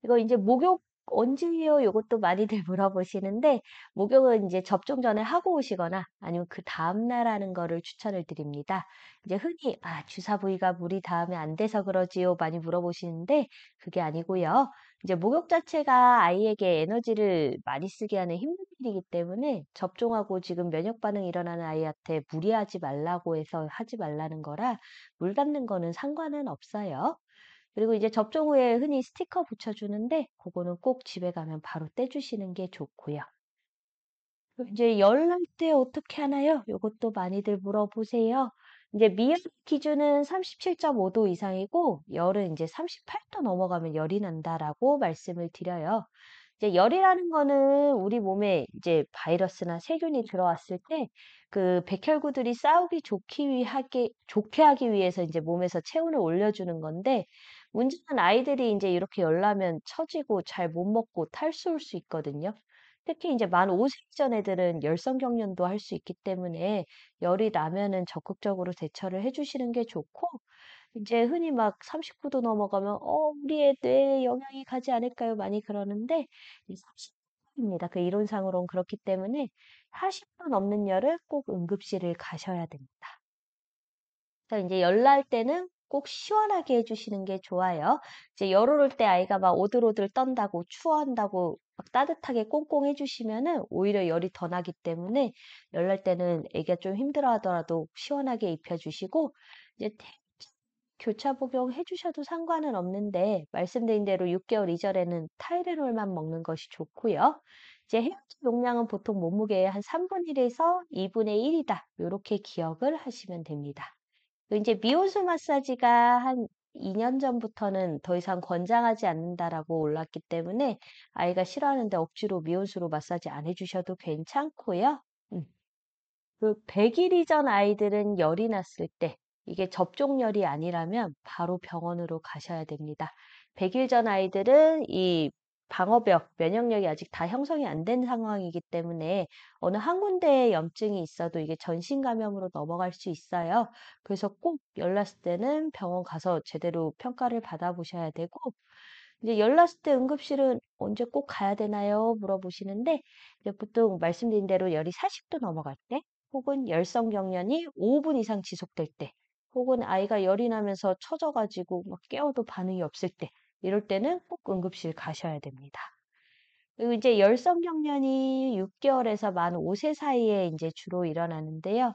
Speaker 2: 이거 이제 목욕 언제예요? 요것도 많이들 물어보시는데 목욕은 이제 접종 전에 하고 오시거나 아니면 그 다음 날 하는 거를 추천을 드립니다. 이제 흔히 주사 부위가 물이 닿으면 안 돼서 그러지요 많이 물어보시는데 그게 아니고요. 이제 목욕 자체가 아이에게 에너지를 많이 쓰게 하는 힘든 일이기 때문에 접종하고 지금 면역 반응이 일어나는 아이한테 무리하지 말라고 해서 하지 말라는 거라 물 닿는 거는 상관은 없어요. 그리고 이제 접종 후에 흔히 스티커 붙여주는데 그거는 꼭 집에 가면 바로 떼주시는 게 좋고요. 그리고 이제 열 날 때 어떻게 하나요? 이것도 많이들 물어보세요. 이제 미열 기준은 37.5도 이상이고 열은 이제 38도 넘어가면 열이 난다라고 말씀을 드려요. 이제 열이라는 거는 우리 몸에 이제 바이러스나 세균이 들어왔을 때 그 백혈구들이 싸우기 좋게 하기 위해서 이제 몸에서 체온을 올려주는 건데 문제는 아이들이 이제 이렇게 열나면 처지고 잘 못 먹고 탈수올 수 있거든요. 특히 이제 만 5세 이전 애들은 열성 경련도 할 수 있기 때문에 열이 나면은 적극적으로 대처를 해주시는 게 좋고 이제 흔히 막 39도 넘어가면 우리 애 뇌에 영향이 가지 않을까요? 많이 그러는데 40도입니다. 그 이론상으로는 그렇기 때문에 40도 넘는 열을 꼭 응급실을 가셔야 됩니다. 그래서 이제 열 날 때는 꼭 시원하게 해주시는 게 좋아요. 이제 열 오를 때 아이가 막 오들오들 떤다고 추워한다고 막 따뜻하게 꽁꽁 해주시면은 오히려 열이 더 나기 때문에 열 날 때는 애기가 좀 힘들어 하더라도 시원하게 입혀주시고 이제 교차 복용 해주셔도 상관은 없는데 말씀드린 대로 6개월 이전에는 타이레놀만 먹는 것이 좋고요. 이제 해열제 용량은 보통 몸무게의 한 3분의 1에서 2분의 1이다. 이렇게 기억을 하시면 됩니다. 이제 미온수 마사지가 한 2년 전부터는 더 이상 권장하지 않는다라고 올랐기 때문에 아이가 싫어하는데 억지로 미온수로 마사지 안 해주셔도 괜찮고요. 음. 그 100일 이전 아이들은 열이 났을 때 이게 접종열이 아니라면 바로 병원으로 가셔야 됩니다. 100일 전 아이들은 이 방어벽, 면역력이 아직 다 형성이 안 된 상황이기 때문에 어느 한 군데에 염증이 있어도 이게 전신 감염으로 넘어갈 수 있어요. 그래서 꼭 열났을 때는 병원 가서 제대로 평가를 받아보셔야 되고 이제 열났을 때 응급실은 언제 꼭 가야 되나요? 물어보시는데 이제 보통 말씀드린 대로 열이 40도 넘어갈 때 혹은 열성 경련이 5분 이상 지속될 때 혹은 아이가 열이 나면서 처져가지고 막 깨워도 반응이 없을 때 이럴 때는 꼭 응급실 가셔야 됩니다. 그리고 이제 열성 경련이 6개월에서 만 5세 사이에 이제 주로 일어나는데요.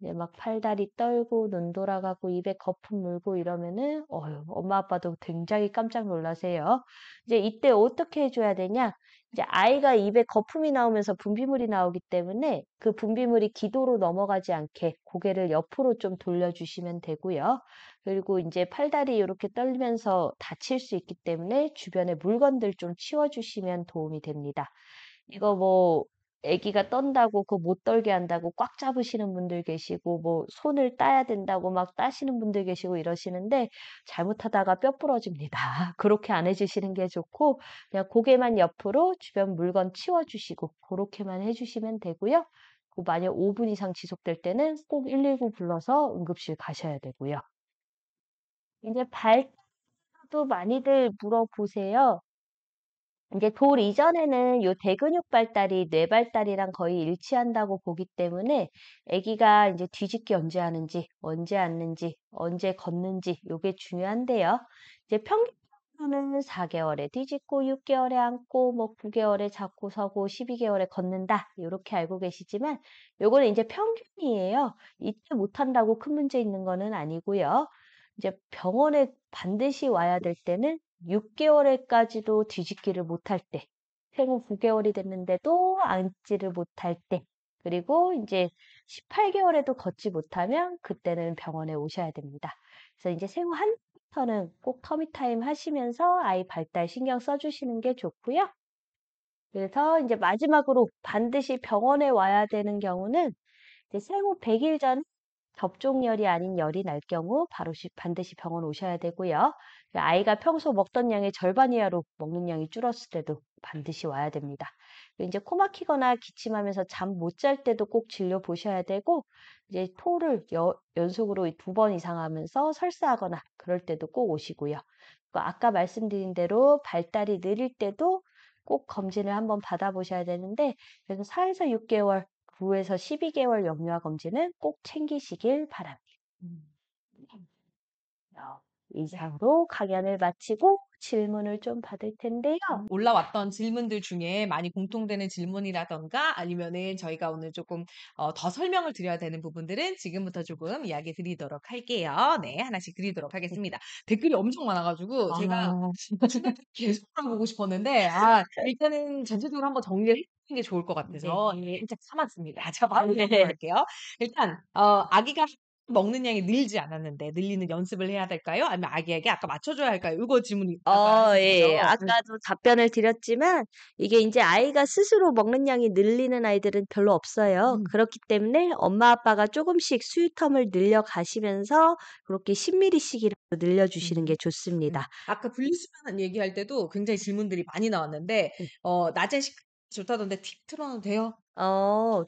Speaker 2: 이제 막 팔다리 떨고 눈 돌아가고 입에 거품 물고 이러면은 엄마 아빠도 굉장히 깜짝 놀라세요. 이제 이때 어떻게 해줘야 되냐? 이제 아이가 입에 거품이 나오면서 분비물이 나오기 때문에 그 분비물이 기도로 넘어가지 않게 고개를 옆으로 좀 돌려주시면 되고요. 그리고 이제 팔다리 이렇게 떨면서 다칠 수 있기 때문에 주변에 물건들 좀 치워주시면 도움이 됩니다. 이거 뭐 아기가 떤다고 그 못 떨게 한다고 꽉 잡으시는 분들 계시고 뭐 손을 따야 된다고 막 따시는 분들 계시고 이러시는데 잘못하다가 뼈 부러집니다. 그렇게 안 해주시는 게 좋고 그냥 고개만 옆으로 주변 물건 치워주시고 그렇게만 해주시면 되고요. 만약 5분 이상 지속될 때는 꼭 119 불러서 응급실 가셔야 되고요. 이제 발도 많이들 물어보세요. 이제 돌 이전에는 요 대근육 발달이 뇌 발달이랑 거의 일치한다고 보기 때문에 아기가 이제 뒤집기 언제 하는지, 언제 앉는지, 언제 걷는지 요게 중요한데요. 이제 평균으로는 4개월에 뒤집고 6개월에 앉고 뭐 9개월에 잡고 서고 12개월에 걷는다. 요렇게 알고 계시지만 요거는 이제 평균이에요. 이때 못한다고 큰 문제 있는 거는 아니고요. 이제 병원에 반드시 와야 될 때는 6개월에까지도 뒤집기를 못할 때, 생후 9개월이 됐는데도 앉지를 못할 때, 그리고 이제 18개월에도 걷지 못하면 그때는 병원에 오셔야 됩니다. 그래서 이제 생후 한 달부터는 꼭 터미 타임 하시면서 아이 발달 신경 써주시는 게 좋고요. 그래서 이제 마지막으로 반드시 병원에 와야 되는 경우는 이제 생후 100일 전 접종열이 아닌 열이 날 경우 바로 반드시 병원 오셔야 되고요. 아이가 평소 먹던 양의 절반 이하로 먹는 양이 줄었을 때도 반드시 와야 됩니다. 이제 코 막히거나 기침하면서 잠 못 잘 때도 꼭 진료 보셔야 되고, 이제 토를 연속으로 2번 이상 하면서 설사하거나 그럴 때도 꼭 오시고요. 아까 말씀드린 대로 발달이 느릴 때도 꼭 검진을 한번 받아보셔야 되는데, 그래서 4에서 6개월, 9에서 12개월 영유아 검진은 꼭 챙기시길 바랍니다.
Speaker 1: 음.
Speaker 2: 이상으로 강연을 마치고 질문을 좀 받을 텐데요.
Speaker 1: 올라왔던 질문들 중에 많이 공통되는 질문이라던가 아니면은 저희가 오늘 조금 더 설명을 드려야 되는 부분들은 지금부터 조금 이야기 드리도록 할게요. 네, 하나씩 드리도록 하겠습니다. 댓글이 엄청 많아가지고 제가 중간에 계속 물어보고 싶었는데 일단은 전체적으로 한번 정리를 해주는 게 좋을 것 같아서
Speaker 2: 네.
Speaker 1: 살짝 참았습니다. 자, 바로
Speaker 2: 네.
Speaker 1: 할게요. 일단 아기가 먹는 양이 늘지 않았는데 늘리는 연습을 해야 될까요? 아니면 아기에게 아까 맞춰줘야 할까요? 이거 질문이 아까
Speaker 2: 예.
Speaker 1: 하셨죠?
Speaker 2: 아까도 답변을 드렸지만, 이게 이제 아이가 스스로 먹는 양이 늘리는 아이들은 별로 없어요.
Speaker 1: 음.
Speaker 2: 그렇기 때문에 엄마 아빠가 조금씩 수유텀을 늘려가시면서 그렇게 10ml씩이라도 늘려주시는 게 좋습니다.
Speaker 1: 아까 분리수면 얘기할 때도 굉장히 질문들이 많이 나왔는데 낮에 식사 좋다던데 팁 틀어도 돼요?
Speaker 2: 어,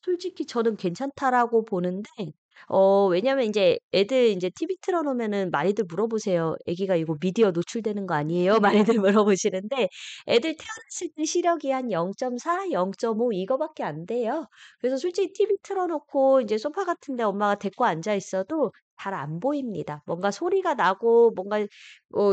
Speaker 2: 솔직히 저는 괜찮다라고 보는데, 왜냐면 이제 애들 이제 TV 틀어놓으면은 많이들 물어보세요. 애기가 이거 미디어 노출되는 거 아니에요? 많이들 물어보시는데, 애들 태어났을 때 시력이 한 0.4, 0.5 이거밖에 안 돼요. 그래서 솔직히 TV 틀어놓고 이제 소파 같은데 엄마가 데리고 앉아 있어도 잘 안 보입니다. 뭔가 소리가 나고 뭔가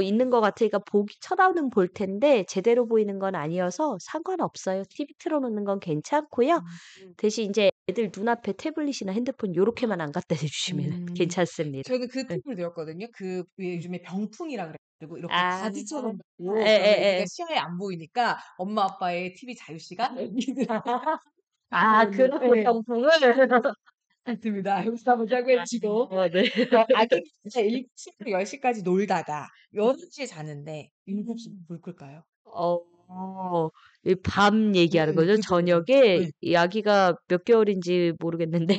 Speaker 2: 있는 것 같으니까 쳐다는 볼 텐데 제대로 보이는 건 아니어서 상관없어요. TV 틀어놓는 건 괜찮고요.
Speaker 1: 음.
Speaker 2: 대신 이제 애들 눈앞에 태블릿이나 핸드폰 요렇게만 안 갖다 대주시면
Speaker 1: 음.
Speaker 2: 괜찮습니다.
Speaker 1: 저는 그
Speaker 2: 예.
Speaker 1: 팁을 드렸거든요. 그 왜 요즘에 병풍이라 그래 가지고 이렇게
Speaker 2: 아.
Speaker 1: 가지처럼 하고 그러면 애기가
Speaker 2: 예예예.
Speaker 1: 시야에 안 보이니까 엄마 아빠의 TV 자유 시간 애기들
Speaker 2: 아,
Speaker 1: 그러면은
Speaker 2: 그런
Speaker 1: 예.
Speaker 2: 병풍을?
Speaker 1: 맞습니다. 여기서 한번 참고해 주시고
Speaker 2: 네.
Speaker 1: 아기가 진짜 7 시부터 10 시까지 놀다가 11 시에 자는데 7 시에 불 끌까요?
Speaker 2: 이 밤 얘기하는 거죠?
Speaker 1: 그죠, 그죠.
Speaker 2: 저녁에?
Speaker 1: 예.
Speaker 2: 이 아기가 몇 개월인지 모르겠는데.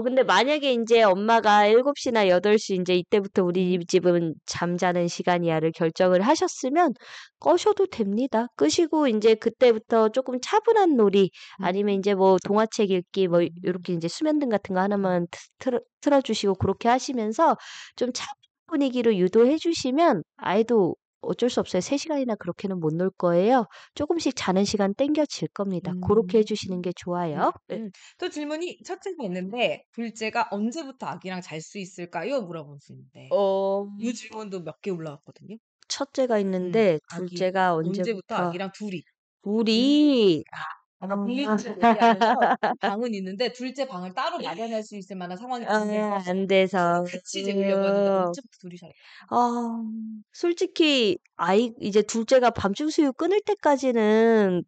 Speaker 2: 근데 만약에 인제 엄마가 7시나 8시 인제 이때부터 우리 집은 잠자는 시간이야를 결정을 하셨으면 꺼셔도 됩니다. 끄시고 인제 그때부터 쪼끔 차분한 놀이
Speaker 1: 음.
Speaker 2: 아니면 인제 뭐 동화책 읽기 뭐
Speaker 1: 음.
Speaker 2: 요렇게 인제 수면등 같은 거 하나만 틀어 주시고 고렇게 하시면서 좀 차분한 분위기로 유도해 주시면 아이도 어쩔 수 없어요. 3 시간이나 그렇게는 못 놀 거예요. 쪼금씩 자는 시간 당겨질 겁니다. 고렇게 해
Speaker 1: 음.
Speaker 2: 주시는 게 좋아요. 예.
Speaker 1: 또 질문이 첫째가 있는데 둘째가 "언제부터 아기랑 잘 수 있을까요?" 물어보시는데
Speaker 2: 어
Speaker 1: 이 질문도 몇 개 올라왔거든요.
Speaker 2: 첫째가 있는데
Speaker 1: 아기
Speaker 2: 둘째가
Speaker 1: 언제부터
Speaker 2: 언제부터
Speaker 1: 아기랑 둘이
Speaker 2: 둘이
Speaker 1: 아까
Speaker 2: 아.
Speaker 1: 분리수거 얘기하면서 방은 있는데 둘째 방을 따로 마련할 수 있을 만한 상황이 됐는데
Speaker 2: 안 돼서.
Speaker 1: 같이 재우려고 하는데 언제부터 둘이 잘
Speaker 2: 아 솔직히 이제 둘째가 밤중 수유 끊을 때까지는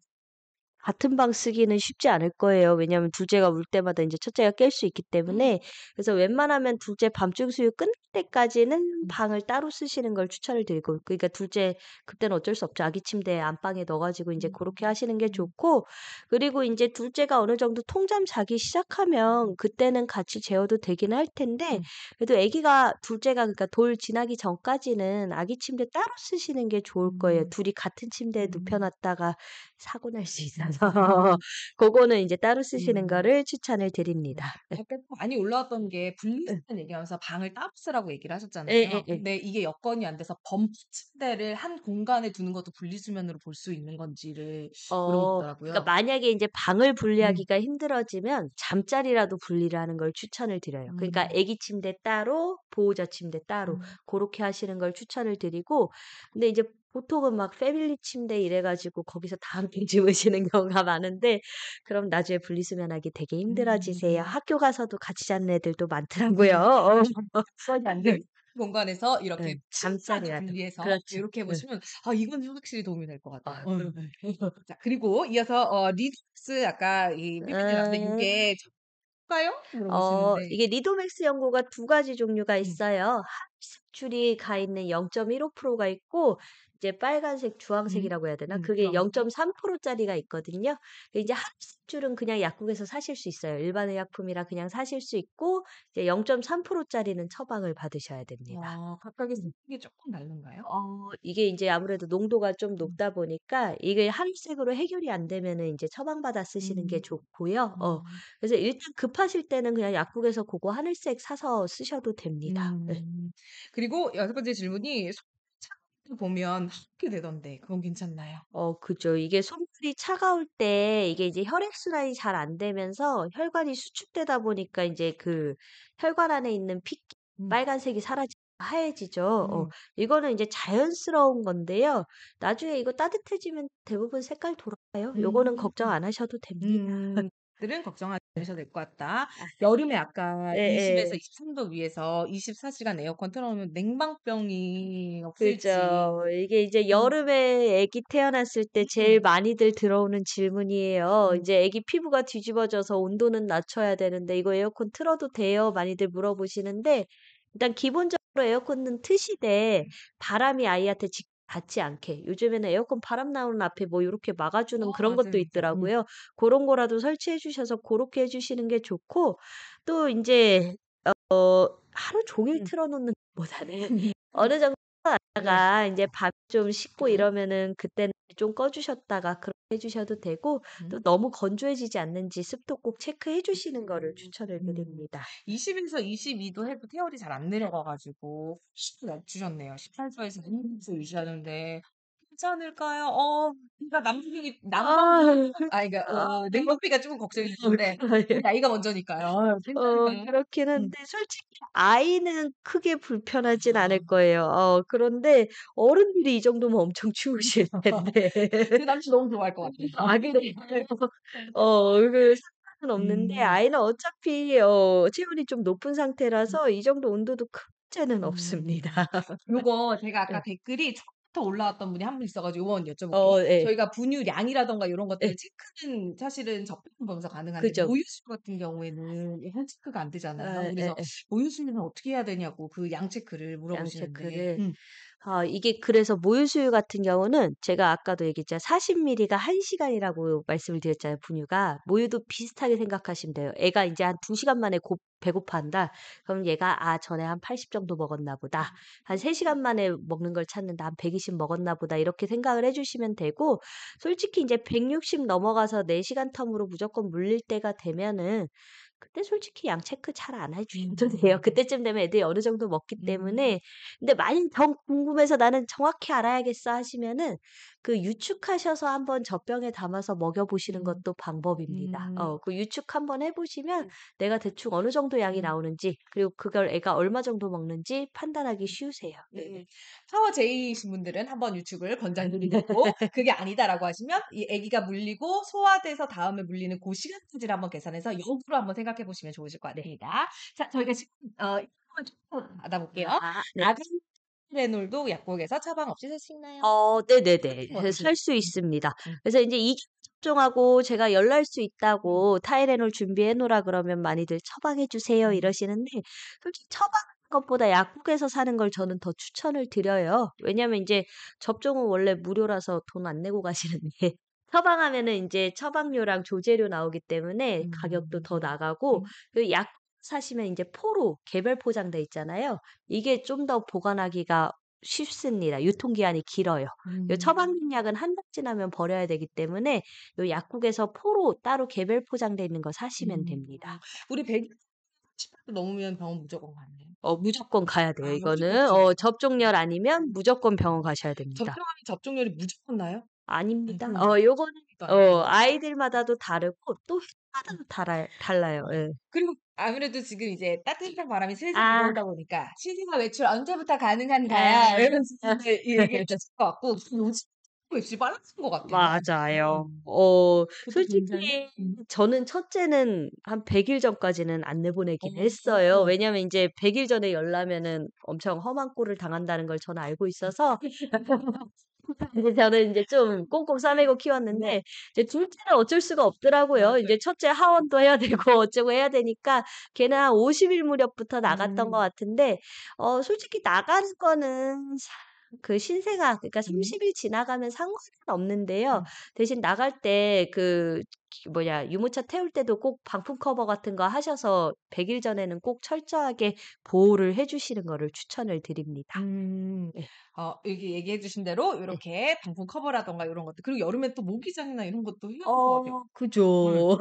Speaker 2: 같은 방 쓰기는 쉽지 않을 거예요. 왜냐하면 둘째가 울 때마다 인제 첫째가 깰 수 있기 때문에. 그래서 웬만하면 둘째 밤중 수유 끝날 때까지는 방을 따로 쓰시는 걸 추천을 드리고, 그러니까 둘째 그때는 어쩔 수 없죠. 아기 침대 안방에 넣어 가지고 인제 고렇게 하시는 게 좋고, 그리고 인제 둘째가 어느 정도 통잠 자기 시작하면 그때는 같이 재워도 되긴 할 텐데, 그래도 아기가 둘째가 그러니까 돌 지나기 전까지는 아기 침대 따로 쓰시는 게 좋을 거예요. 둘이 같은 침대에 눕혀 놨다가 사고 날 수 있어서 고거는 인제 따로 쓰시는
Speaker 1: 음.
Speaker 2: 거를 추천을 드립니다.
Speaker 1: 아까 또 많이 올라왔던 게 분리수면 얘기하면서 방을 따로 쓰라고 얘기를 하셨잖아요.
Speaker 2: 예예예.
Speaker 1: 근데 이게 여건이 안 돼서 범프 침대를 한 공간에 두는 것도 분리수면으로 볼 수 있는 건지를
Speaker 2: 그러니까
Speaker 1: 물어보더라고요.
Speaker 2: 만약에 인제 방을
Speaker 1: 음.
Speaker 2: 분리하기가 힘들어지면 잠자리라도 분리를 하는 걸 추천을 드려요. 그러니까
Speaker 1: 음.
Speaker 2: 아기 침대 따로, 보호자 침대 따로
Speaker 1: 음.
Speaker 2: 고렇게 하시는 걸 추천을 드리고, 근데 이제 보통은 막 패밀리 침대 이래 가지고 거기서 다 함께 주무시는 경우가 많은데, 그럼 나중에 분리수면하기 되게 힘들어지세요.
Speaker 1: 음.
Speaker 2: 학교 가서도 같이 자는 애들도 많더라고요.
Speaker 1: 수월이 안 돼요. 공간에서 이렇게
Speaker 2: 예.
Speaker 1: 침까지
Speaker 2: 잠자리가 돼.
Speaker 1: 분리해서
Speaker 2: 그렇죠.
Speaker 1: 이렇게 해
Speaker 2: 예.
Speaker 1: 보시면 이건 확실히 도움이 될 것 같아요.
Speaker 2: 아
Speaker 1: 자 그리고 이어서 리눅스 아까 이 PPT 나왔는데
Speaker 2: 음.
Speaker 1: 요게 좋을까요? 물어보시는데.
Speaker 2: 이게 리도맥스 연고가 두 가지 종류가
Speaker 1: 음.
Speaker 2: 있어요. 하늘색 줄이 가 있는 0.15%가 있고 이제 빨간색, 주황색이라고 해야 되나? 그게
Speaker 1: 주황색.
Speaker 2: 0.3% 짜리가 있거든요. 근데 이제 하늘색 줄은 그냥 약국에서 사실 수 있어요. 일반 의약품이라 그냥 사실 수 있고 이제 0.3% 짜리는 처방을 받으셔야 됩니다.
Speaker 1: 각각의 성격이 쪼끔 다른가요?
Speaker 2: 이게 인제 아무래도 농도가 좀
Speaker 1: 음.
Speaker 2: 높다 보니까 이게 하늘색으로 해결이 안 되면은 인제 처방받아 쓰시는 게
Speaker 1: 음.
Speaker 2: 좋고요.
Speaker 1: 음.
Speaker 2: 그래서 일단 급하실 때는 그냥 약국에서 고거 하늘색 사서 쓰셔도 됩니다. 예.
Speaker 1: 음. 그리고 여섯 번째 질문이 손 차갑게 보면 하얗게 되던데 그건 괜찮나요?
Speaker 2: 그죠. 이게 손발이 차가울 때 이게 이제 혈액순환이 잘 안 되면서 혈관이 수축되다 보니까 인제 그 혈관 안에 있는 피
Speaker 1: 음.
Speaker 2: 빨간색이 사라지고 하얘지죠.
Speaker 1: 음.
Speaker 2: 이거는 이제 자연스러운 건데요. 나중에 이거 따뜻해지면 대부분 색깔 돌아가요. 요거는
Speaker 1: 음.
Speaker 2: 걱정 안 하셔도 됩니다.
Speaker 1: 들은 걱정하지 않으셔도 될 것 같다.
Speaker 2: 아
Speaker 1: 여름에 아까 20 에서
Speaker 2: 예예.
Speaker 1: 23도 위에서 24 시간 에어컨 틀어 놓으면 냉방병이 없을지.
Speaker 2: 그죠. 이게 이제
Speaker 1: 음.
Speaker 2: 여름에 아기 태어났을 때 제일
Speaker 1: 음.
Speaker 2: 많이들 들어오는 질문이에요.
Speaker 1: 음.
Speaker 2: 이제 아기 피부가 뒤집어져서 온도는 낮춰야 되는데 "이거 에어컨 틀어도 돼요?" 많이들 물어보시는데 일단 기본적으로 에어컨은 트시되 바람이 아이한테 직접 닿지 않게 요즘에는 에어컨 바람 나오는 앞에 뭐 요렇게 막아 주는 그런
Speaker 1: 맞아요,
Speaker 2: 것도
Speaker 1: 맞아요.
Speaker 2: 있더라고요. 고런 거라도 설치해 주셔서 고렇게 해 주시는 게 좋고 또 인제 하루 종일
Speaker 1: 음.
Speaker 2: 틀어 놓는 것보다는 어느 정도
Speaker 1: 네.
Speaker 2: 가 인제 밤 좀 씻고
Speaker 1: 네.
Speaker 2: 이러면은 그때는 좀 꺼 주셨다가 그렇게 해 주셔도 되고 또
Speaker 1: 음.
Speaker 2: 너무 건조해지지 않는지 습도 꼭 체크해 주시는 거를
Speaker 1: 음.
Speaker 2: 추천을
Speaker 1: 음.
Speaker 2: 드립니다.
Speaker 1: 20 에서 22도 해도 태열이 잘 안 내려가 가지고 혹시 낮추셨네요. 18 도에서 16도 유지하는데 괜찮을까요? 그러니까 남편이 난방비
Speaker 2: 아.
Speaker 1: 그러니까
Speaker 2: 아.
Speaker 1: 냉방비가 쪼금 걱정이 되는데 나이가 먼저니까요. 괜찮을까요?
Speaker 2: 그렇긴
Speaker 1: 음.
Speaker 2: 한데 솔직히 아이는 크게 불편하진 않을 거예요. 그런데 어른들이 이 정도면 엄청 추우실 텐데.
Speaker 1: 제 남친 너무 좋아할 것 같아요.
Speaker 2: 아 그래요? 상관은 없는데
Speaker 1: 음.
Speaker 2: 아이는 어차피 체온이 좀 높은
Speaker 1: 음.
Speaker 2: 상태라서 이 정도 온도도 큰 문제는 없습니다.
Speaker 1: 음. 요거 제가 아까
Speaker 2: 예.
Speaker 1: 댓글이 처음부터 올라왔던 분이 한 분 있어 가지고 요건 여쭤볼게요.
Speaker 2: 예.
Speaker 1: 저희가 분유량이라든가 요런 것들을
Speaker 2: 예.
Speaker 1: 체크는 사실은 적정 보면서 가능한데
Speaker 2: 그죠.
Speaker 1: 모유수유 같은 경우에는 현 체크가 안 되잖아요. 그래서
Speaker 2: 예예예.
Speaker 1: 모유수유는 어떻게 해야 되냐고 그 양 체크를
Speaker 2: 양
Speaker 1: 물어보시는데.
Speaker 2: 체크를. 이게 그래서 모유수유 같은 경우는 제가 아까도 얘기했잖아요. 40ml가 1 시간이라고 말씀을 드렸잖아요, 분유가. 모유도 비슷하게 생각하시면 돼요. 애가 인제 한 2 시간 만에 배고파한다. 그럼 얘가 '아 전에 한 80 정도 먹었나 보다. 한 3 시간 만에 먹는 걸 찾는다. 한 120 먹었나 보다.' 이렇게 생각을 해 주시면 되고 솔직히 인제 160 넘어가서 4 시간 텀으로 무조건 물릴 때가 되면은 그때 솔직히 양 체크 잘 안 해 주셔도 돼요.
Speaker 1: 음.
Speaker 2: 그때쯤 되면 애들이 어느 정도 먹기
Speaker 1: 음.
Speaker 2: 때문에 근데 만약 정 궁금해서 '나는 정확히 알아야겠어.' 하시면은 그 유축하셔서 한번 젖병에 담아서 먹여 보시는
Speaker 1: 음.
Speaker 2: 것도 방법입니다.
Speaker 1: 음.
Speaker 2: 그 유축 한번 해 보시면 내가 대충 어느 정도 양이
Speaker 1: 음.
Speaker 2: 나오는지 그리고 그걸 애가 얼마 정도 먹는지 판단하기 쉬우세요.
Speaker 1: 네. 샤워 제이이신 분들은 한번 유축을 권장드리고 그게 아니다라고 하시면 이 아기가 물리고 소화돼서 다음에 물리는 고 시간까지를 한번 계산해서 역으로 한번 생각해 보시면 좋으실 것
Speaker 2: 네.
Speaker 1: 같습니다. 자, 저희가 지금 한번 조금 알아볼게요.
Speaker 2: 네.
Speaker 1: 아간레놀도 약국에서 처방 없이 살 수 있나요?
Speaker 2: 네네네.
Speaker 1: 어떠세요?
Speaker 2: 살 수
Speaker 1: 음.
Speaker 2: 있습니다.
Speaker 1: 음.
Speaker 2: 그래서 인제 이중 접종하고 제가 열날 수
Speaker 1: 음.
Speaker 2: 있다고 타이레놀 준비해 놓으라 그러면 많이들 "처방해 주세요."
Speaker 1: 음.
Speaker 2: 이러시는데 솔직히 처방하는 것보다 약국에서 사는 걸 저는 더 추천을 드려요. 왜냐면 인제 접종은 원래 무료라서 돈 안 내고 가시는데 처방하면은 인제 처방료랑 조제료 나오기 때문에 가격도
Speaker 1: 음.
Speaker 2: 더 나가고
Speaker 1: 음.
Speaker 2: 약 사시면 인제 포로 개별 포장돼 있잖아요. 이게 좀 더 보관하기가 쉽습니다. 유통기한이 길어요. 요
Speaker 1: 음.
Speaker 2: 처방된 약은 한 달 지나면 버려야 되기 때문에 요 약국에서 포로 따로 개별 포장돼 있는 거 사시면
Speaker 1: 음.
Speaker 2: 됩니다.
Speaker 1: 우리 120 도 넘으면 병원 무조건 가나요?
Speaker 2: 무조건 가야 돼요
Speaker 1: 무조건
Speaker 2: 이거는.
Speaker 1: 가셔야
Speaker 2: 접종열 아니면 무조건 병원 가셔야 됩니다.
Speaker 1: 접종하면 접종률이 무조건 나요?
Speaker 2: 아닙니다.
Speaker 1: 그럼
Speaker 2: 요거는
Speaker 1: 또 아니고.
Speaker 2: 아이들마다도 다르고 또
Speaker 1: 음.
Speaker 2: 해마다도 달라요. 예.
Speaker 1: 그리고 아무래도 지금 이제 따뜻한 바람이 슬슬
Speaker 2: 아.
Speaker 1: 불어오다 보니까 "시니마 외출 언제부터 가능한가요?"
Speaker 2: 아.
Speaker 1: 이런 질문을 얘기해 주실 것 같고 요즘 역시 빨라진 것 같아요.
Speaker 2: 맞아요.
Speaker 1: 그것도 굉장히
Speaker 2: 솔직히 저는 첫째는 한 100일 전까지는 안 내보내긴 했어요.
Speaker 1: 어.
Speaker 2: 왜냐면 인제 100일 전에 열나면은 엄청 험한 꼴을 당한다는 걸 저는 알고 있어서 이제 저는 인제 좀 꽁꽁 싸매고
Speaker 1: 네.
Speaker 2: 키웠는데 이제 둘째는 어쩔 수가 없더라고요.
Speaker 1: 맞아요.
Speaker 2: 인제 첫째 하원도 해야 되고 어쩌고 해야 되니까 걔는 한 50일 무렵부터 나갔던 것
Speaker 1: 음.
Speaker 2: 같은데 솔직히 나가는 거는 그 신생아 그러니까
Speaker 1: 음.
Speaker 2: 30일 지나가면 상관은 없는데요.
Speaker 1: 음.
Speaker 2: 대신 나갈 때 유모차 태울 때도 꼭 방풍 커버 같은 거 하셔서 100일 전에는 꼭 철저하게 보호를 해 주시는 거를 추천을 드립니다.
Speaker 1: 음.
Speaker 2: 네.
Speaker 1: 여기 얘기해 주신 대로
Speaker 2: 네.
Speaker 1: 요렇게 방풍 커버라든가 요런 것들 그리고 여름에 또 모기장이나 이런 것도 해야 될 것 같아요. 음.
Speaker 2: 그죠.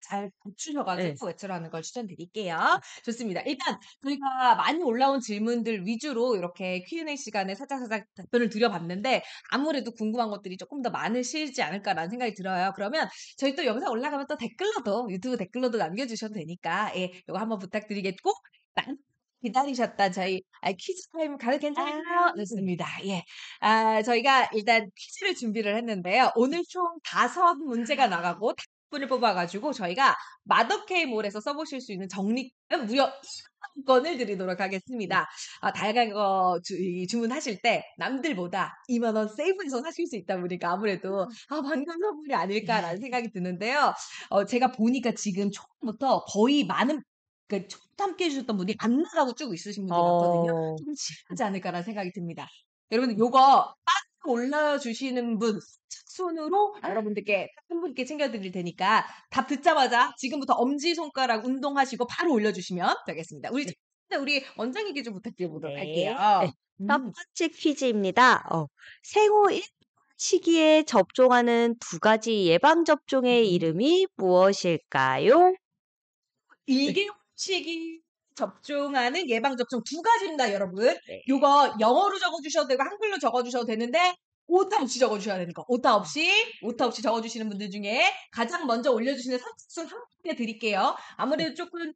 Speaker 1: 잘 갖추셔
Speaker 2: 예.
Speaker 1: 가지고 외출하는 걸 추천드릴게요. 좋습니다. 일단 저희가 많이 올라온 질문들 위주로 이렇게 Q&A 시간에 살짝살짝 답변을 드려 봤는데 아무래도 궁금한 것들이 쪼끔 더 많으시지 않을까라는 생각이 들어요. 그러면 저희 또 영상 올라가면 또 댓글로도 유튜브 댓글로도 남겨 주셔도 되니까 예 요거 한번 부탁드리겠고 많이 기다리셨던 저희 퀴즈 타임 가도 괜찮을까요? 좋습니다. 예. 저희가 일단 퀴즈를 준비를 했는데요. 오늘 총 5 문제가 나가고 분을 뽑아 가지고 저희가 마더케이몰에서 써 보실 수 있는 적립금 무려 2만 권을 드리도록
Speaker 2: 네.
Speaker 1: 하겠습니다. 다양한 거 주문하실 때 남들보다 2만 원 세이브해서 사실 수 있다 보니까 아무래도 '반감 선물이 아닐까.'라는 생각이 드는데요. 제가 보니까 지금 초반부터 거의 많은 그 처음부터 함께 해 주셨던 분이 안 나가고 쭉 있으신 분들이 많거든요.
Speaker 2: 어.
Speaker 1: 좀 실하지 않을까라는 생각이 듭니다. 여러분들
Speaker 2: 음.
Speaker 1: 요거 빠르게 올라주시는 분 손으로 여러분들께 한 분께 챙겨드릴 테니까 답 듣자마자 지금부터 엄지손가락 운동하시고 바로 올려주시면 되겠습니다.
Speaker 2: 네.
Speaker 1: 우리 원장님께 좀 부탁드려보도록 할게요.
Speaker 2: 네. 네. 첫
Speaker 1: 음.
Speaker 2: 번째 퀴즈입니다. 생후 1 시기에 접종하는 두 가지 예방 접종의
Speaker 1: 음.
Speaker 2: 이름이 무엇일까요? 네.
Speaker 1: 1개월 치기 접종하는 예방접종 두 가지입니다, 여러분.
Speaker 2: 네.
Speaker 1: 요거 영어로 적어주셔도 되고 한글로 적어주셔도 되는데 오타 없이 적어주셔야 되니까 오타 없이 적어주시는 분들 중에 가장 먼저 올려주시는 선착순 한 분께 드릴게요.
Speaker 2: 네.
Speaker 1: 아무래도 조금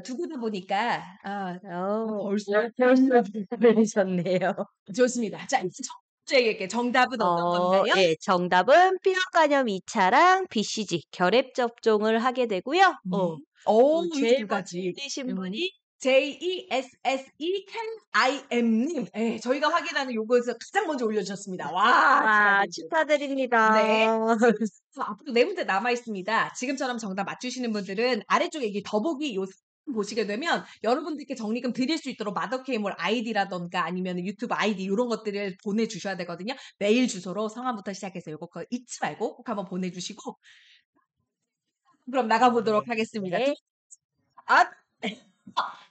Speaker 1: 두고다 보니까 벌써
Speaker 2: 벌써 내리셨네요.
Speaker 1: 좋습니다. 자, 이제 첫 번째 얘기할게요. 정답은 어떤 건가요?
Speaker 2: 예. 정답은 폐렴 감염 2 차랑 BCG 결핵 접종을 하게 되고요.
Speaker 1: 음. 이
Speaker 2: 제일
Speaker 1: 두
Speaker 2: 먼저
Speaker 1: 가지.
Speaker 2: 올리신 분이
Speaker 1: JESSEKIM님. 예, 저희가 확인하는 요것을 가장 먼저 올려주셨습니다. 와,
Speaker 2: 와
Speaker 1: 축하드립니다. 네.
Speaker 2: 축하드립니다.
Speaker 1: 앞으로 네 문제 남아 있습니다. 지금처럼 정답 맞추시는 분들은 아래쪽에 이 더보기 요 보시게 되면 여러분들께 적립금 드릴 수 있도록 마더케이몰 아이디라든가 아니면 유튜브 아이디 요런 것들을 보내주셔야 되거든요. 메일 주소로 성함부터 시작해서 요거 잊지 말고 꼭 한번 보내주시고 그럼 나가보도록 하겠습니다.
Speaker 2: 네.
Speaker 1: 아,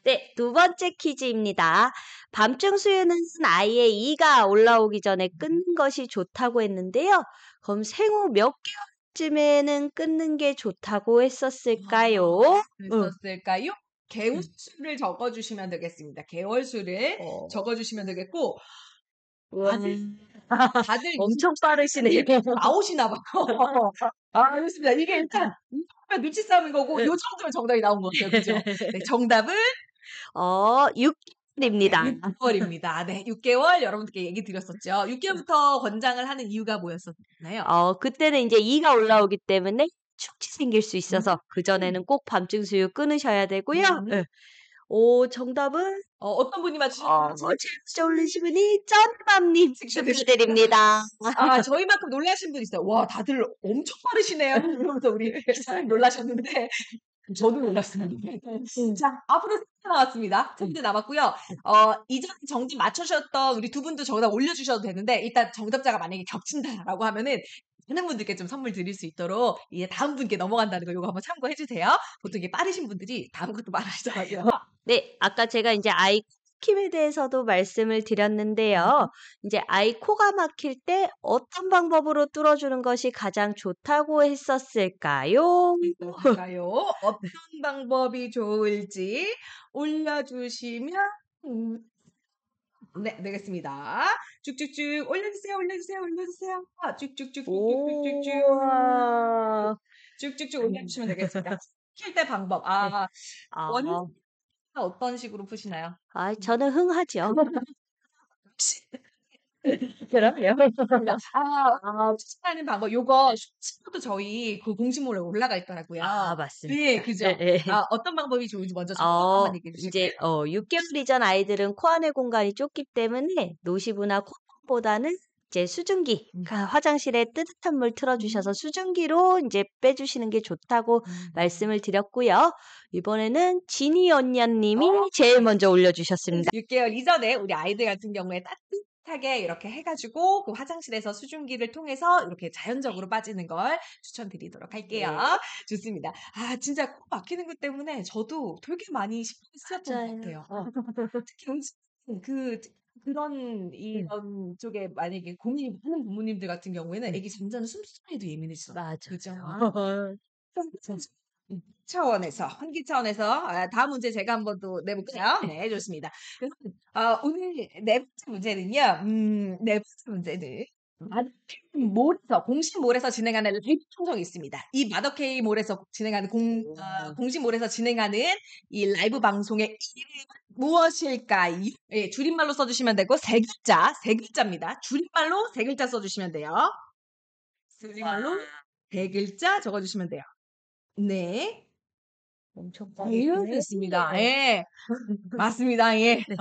Speaker 2: 네. 두 번째 퀴즈입니다. 밤중 수유는 아이의 이가 올라오기 전에 끊는 것이 좋다고 했는데요. 그럼 생후 몇 개월쯤에는 끊는 게 좋다고 했었을까요? 응.
Speaker 1: 됐었을까요?
Speaker 2: 음.
Speaker 1: 개월수를 적어주시면 되겠습니다. 개월수를
Speaker 2: 어.
Speaker 1: 적어주시면 되겠고,
Speaker 2: 우와.
Speaker 1: 다들
Speaker 2: 엄청 빠르시네요.
Speaker 1: 나오시나 봐요. 좋습니다. 이게 일단 눈치 싸움인 거고, 요
Speaker 2: 응.
Speaker 1: 정도면 정답이 나온 것 같아요. 그죠? 네, 정답은
Speaker 2: 6
Speaker 1: 네,
Speaker 2: 개월입니다.
Speaker 1: 6개월입니다. 네, 6개월 여러분들께 얘기 드렸었죠. 6개월부터 권장을 하는 이유가 뭐였었나요?
Speaker 2: 그때는 인제 이가 올라오기 때문에 충치 생길 수 있어서
Speaker 1: 음.
Speaker 2: 그전에는 꼭 밤중 수유 끊으셔야 되고요.
Speaker 1: 음.
Speaker 2: 예. 정답은
Speaker 1: 어떤 분이 맞추셨는지
Speaker 2: 제일 먼저 올리신 분이 쩌니맘님
Speaker 1: 축하드립니다.
Speaker 2: 축하드립니다.
Speaker 1: 저희만큼 놀라신 분 있어요. "와 다들 엄청 빠르시네요." 이러면서 우리 기사님 놀라셨는데 저도 놀랐습니다. 자, 앞으로 3 개 남았습니다. 3 개 남았고요. 이전에 정답 맞추셨던 우리 두 분도 정답 올려주셔도 되는데 일단 정답자가 만약에 겹친다라고 하면은 많은 분들께 좀 선물 드릴 수 있도록 이제 다음 분께 넘어간다는 거 요거 한번 참고해 주세요. 보통 이게 빠르신 분들이 다음 것도 빠르시더라고요.
Speaker 2: 네. 아까 제가 인제 아이 코킴에 대해서도 말씀을 드렸는데요. 인제 아이 코가 막힐 때 어떤 방법으로 뚫어 주는 것이 가장 좋다고 했었을까요?
Speaker 1: 볼까요? 어떤 방법이 좋을지 올려주시면 음 네, 되겠습니다. 쭉쭉쭉 올려주세요. 쭉쭉쭉쭉쭉쭉쭉쭉.
Speaker 2: 우와.
Speaker 1: 쭉쭉쭉 올려주시면 되겠습니다. 킬 때 방법.
Speaker 2: 네.
Speaker 1: 원장님은
Speaker 2: 아.
Speaker 1: 어떤 식으로 푸시나요?
Speaker 2: 저는 흥하죠.
Speaker 1: 혹시
Speaker 2: 그럼요.
Speaker 1: 맞습니다. 추천하는 방법 요거 쇼츠로도 저희 그 공식몰에 올라가 있더라고요.
Speaker 2: 맞습니다.
Speaker 1: 네, 그죠?
Speaker 2: 예예.
Speaker 1: 어떤 방법이 좋은지 먼저 정답 한번 얘기해 주실까요?
Speaker 2: 인제 6개월 이전 아이들은 코 안의 공간이 좁기 때문에 노시부나 콧볼보다는 이제 수증기,
Speaker 1: 음.
Speaker 2: 그러니까 화장실에 뜨뜻한 물 틀어 주셔서
Speaker 1: 음.
Speaker 2: 수증기로 인제 빼 주시는 게 좋다고
Speaker 1: 음.
Speaker 2: 말씀을 드렸고요. 이번에는 지니 언녀님이
Speaker 1: 어.
Speaker 2: 제일 먼저 올려 주셨습니다.
Speaker 1: 6개월 이전에 우리 아이들 같은 경우에 따뜻하게 이렇게 해 가지고 그 화장실에서 수증기를 통해서 이렇게 자연적으로 빠지는 걸 추천드리도록 할게요.
Speaker 2: 네.
Speaker 1: 좋습니다. 진짜 코 막히는 것 때문에 저도 되게 많이 신경 쓰였던 것
Speaker 2: 맞아요.
Speaker 1: 같아요. 특히 그런
Speaker 2: 음.
Speaker 1: 이런 쪽에 만약에 고민이 많은 부모님들 같은 경우에는
Speaker 2: 음.
Speaker 1: 애기 잠자는 숨소리에도 예민해지잖아요. 그죠?
Speaker 2: 맞아요.
Speaker 1: 차원에서 환기 차원에서 다음 문제 제가 한번 또 내볼까요? 네, 좋습니다. 그래서 오늘 네 번째 문제는요. 네 번째 문제는 마더케이 몰에서 공식 몰에서 진행하는 라이브 방송이 있습니다. 이 마더케이 몰에서 진행하는 공식 몰에서 진행하는 이 라이브 방송의 이름은 무엇일까요? 예, 줄임말로 써주시면 되고 세 글자입니다. 줄임말로 세 글자 써주시면 돼요. 줄임말로 세 글자 적어주시면 돼요. 네.
Speaker 2: 엄청
Speaker 1: 알려졌습니다.
Speaker 2: 빠르시네.
Speaker 1: 예. 맞습니다. 예.
Speaker 2: 네.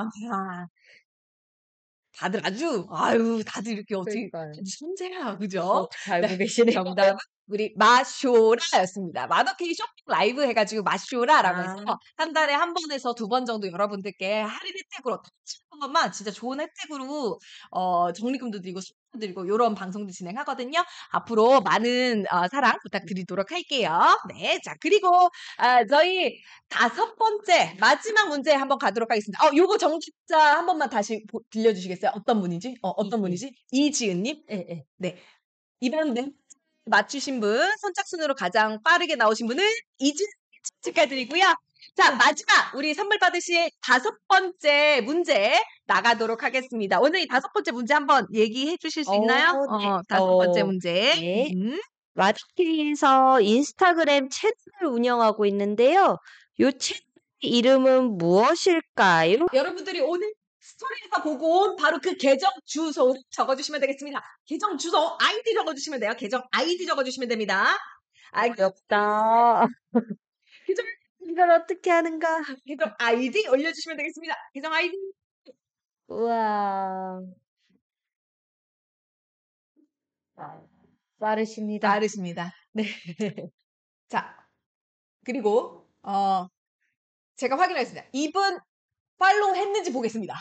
Speaker 1: 다들 다들 이렇게 어떻게
Speaker 2: 그러니까요.
Speaker 1: 아주 천재야. 그죠?
Speaker 2: 어떻게
Speaker 1: 네.
Speaker 2: 알고 계시네요.
Speaker 1: 정답은 우리 마쇼라였습니다. 마더케이 쇼핑 라이브 해 가지고 마쇼라라고 해서
Speaker 2: 아.
Speaker 1: 한 달에 한 번에서 두 번 정도 여러분들께 할인 혜택으로 한 번만 진짜 좋은 혜택으로 적립금도 드리고 수수료 드리고 요런 방송도 진행하거든요. 앞으로 많은 사랑 부탁드리도록 할게요. 네. 자, 그리고 저희 다섯 번째 마지막 문제 한번 가도록 하겠습니다. 요거 정답자 한 번만 다시 들려주시겠어요? 어떤 분이지? 어떤
Speaker 2: 이지은.
Speaker 1: 분이지? 이지은님?
Speaker 2: 예예.
Speaker 1: 네. 이번 네 맞추신 분, 선착순으로 가장 빠르게 나오신 분은 이지은 축하드리고요. 자, 마지막 우리 선물 받으실 다섯 번째 문제 나가도록 하겠습니다. 오늘 이 다섯 번째 문제 한번 얘기해 주실 수 있나요?
Speaker 2: 네.
Speaker 1: 다섯 번째 문제.
Speaker 2: 네. 마더케이에서 인스타그램 채널을 운영하고 있는데요. 요 채널 이름은 무엇일까요?
Speaker 1: 여러분들이 오늘 스토리에서 보고 온 바로 그 계정 주소를 적어주시면 되겠습니다. 계정 주소, 아이디 적어주시면 돼요. 계정 아이디 적어주시면 됩니다.
Speaker 2: 어렵다.
Speaker 1: 계정,
Speaker 2: 이걸 어떻게 하는가?
Speaker 1: 계정 아이디 올려주시면 되겠습니다. 계정 아이디.
Speaker 2: 우와. 빠르십니다.
Speaker 1: 빠르십니다. 네. 자, 그리고, 제가 확인하겠습니다. 이분 팔로우 했는지 보겠습니다.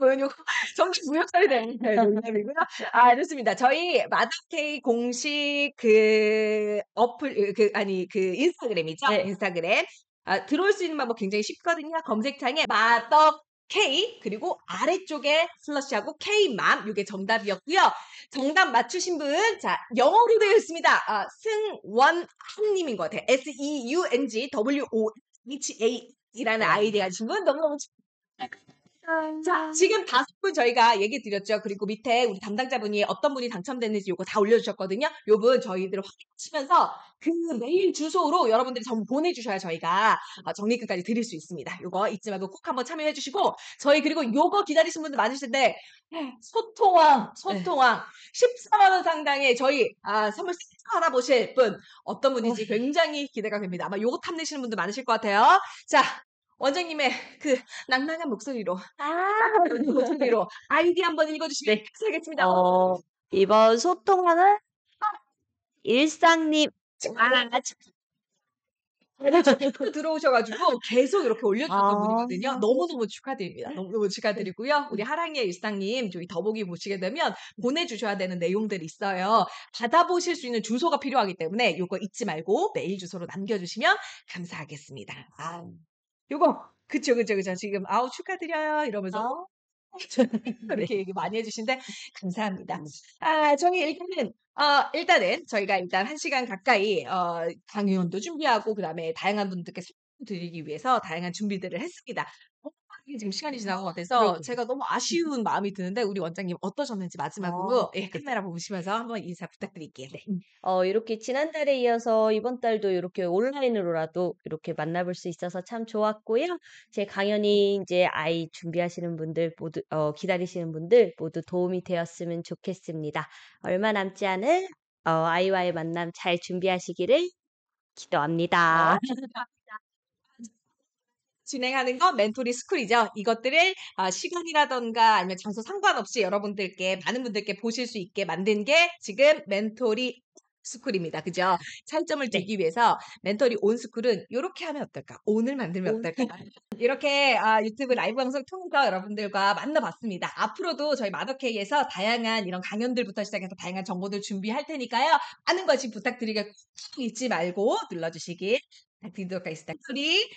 Speaker 1: 요거 정신 무역살이 되는 농담이고요. 좋습니다. 저희 마더케이 공식 인스타그램이죠.
Speaker 2: 네.
Speaker 1: 인스타그램. 들어올 수 있는 방법 굉장히 쉽거든요. 검색창에 마더케이 그리고 아래쪽에 슬러시하고 K맘 요게 정답이었고요. 정답 맞추신 분, 자, 영어로 되어 있습니다. 승원한님인 것 같아요. SEUNGWOHA 이라는 아이디 가신 분 너무너무 자, 지금 다섯 분 저희가 얘기 드렸죠. 그리고 밑에 우리 담당자분이 어떤 분이 당첨됐는지 요거 다 올려주셨거든요. 요분 저희들 확인하시면서 그 메일 주소로 여러분들이 전부 보내주셔야 저희가 적립금까지 드릴 수 있습니다. 요거 잊지 말고 꼭 한번 참여해 주시고 저희 그리고 요거 기다리신 분들 많으실 텐데 소통왕 14만 원 상당의 저희 선물 세트 받아보실 분 어떤 분인지 굉장히 기대가 됩니다. 아마 요거 탐내시는 분들 많으실 것 같아요. 자, 원장님의 그 낭낭한 목소리로 아이디 한번 읽어주시면
Speaker 2: 네.
Speaker 1: 감사하겠습니다.
Speaker 2: 이번 소통하는 일상님.
Speaker 1: 들어오셔가지고 계속 이렇게 올려주셨던 분이거든요.
Speaker 2: 아.
Speaker 1: 너무너무 축하드립니다. 너무너무 축하드리고요. 우리 하랑의 일상님 저희 더보기 보시게 되면 보내주셔야 되는 내용들이 있어요. 받아보실 수 있는 주소가 필요하기 때문에 요거 잊지 말고 메일 주소로 남겨주시면 감사하겠습니다. 요거 그쵸. 지금 축하드려요 이러면서 이렇게 얘기 많이 해주시는데 감사합니다. 저희 일단은 저희가 일단 1시간 가까이 강의원도 준비하고 그다음에 다양한 분들께 설명 드리기 위해서 다양한 준비들을 했습니다. 이게 지금 시간이 지난 것 같아서
Speaker 2: 그러게요.
Speaker 1: 제가 너무 아쉬운 마음이 드는데 우리 원장님 어떠셨는지 마지막으로 예,
Speaker 2: 네.
Speaker 1: 카메라 보시면서 한번 인사 부탁드릴게요.
Speaker 2: 네. 이렇게 지난달에 이어서 이번 달도 이렇게 온라인으로라도 이렇게 만나볼 수 있어서 참 좋았고요. 제 강연이 이제 아이 준비하시는 분들 모두 기다리시는 분들 모두 도움이 되었으면 좋겠습니다. 얼마 남지 않은 아이와의 만남 잘 준비하시기를 기도합니다.
Speaker 1: 어, 진행하는 건 멘토리 스쿨이죠. 이것들을 시간이라든가 아니면 장소 상관없이 여러분들께 많은 분들께 보실 수 있게 만든 게 지금 멘토리 스쿨입니다. 그죠? 차이점을
Speaker 2: 네.
Speaker 1: 두기 위해서 멘토리 온 스쿨은 요렇게 하면 어떨까? 오늘 만들면
Speaker 2: 온
Speaker 1: 어떨까? 이렇게 유튜브 라이브 방송 통해서 여러분들과 만나봤습니다. 앞으로도 저희 마더케이에서 다양한 이런 강연들부터 시작해서 다양한 정보들 준비할 테니까요. 많은 관심 부탁드리고 꼭 잊지 말고 눌러주시길 부탁드리도록 하겠습니다. 멘토리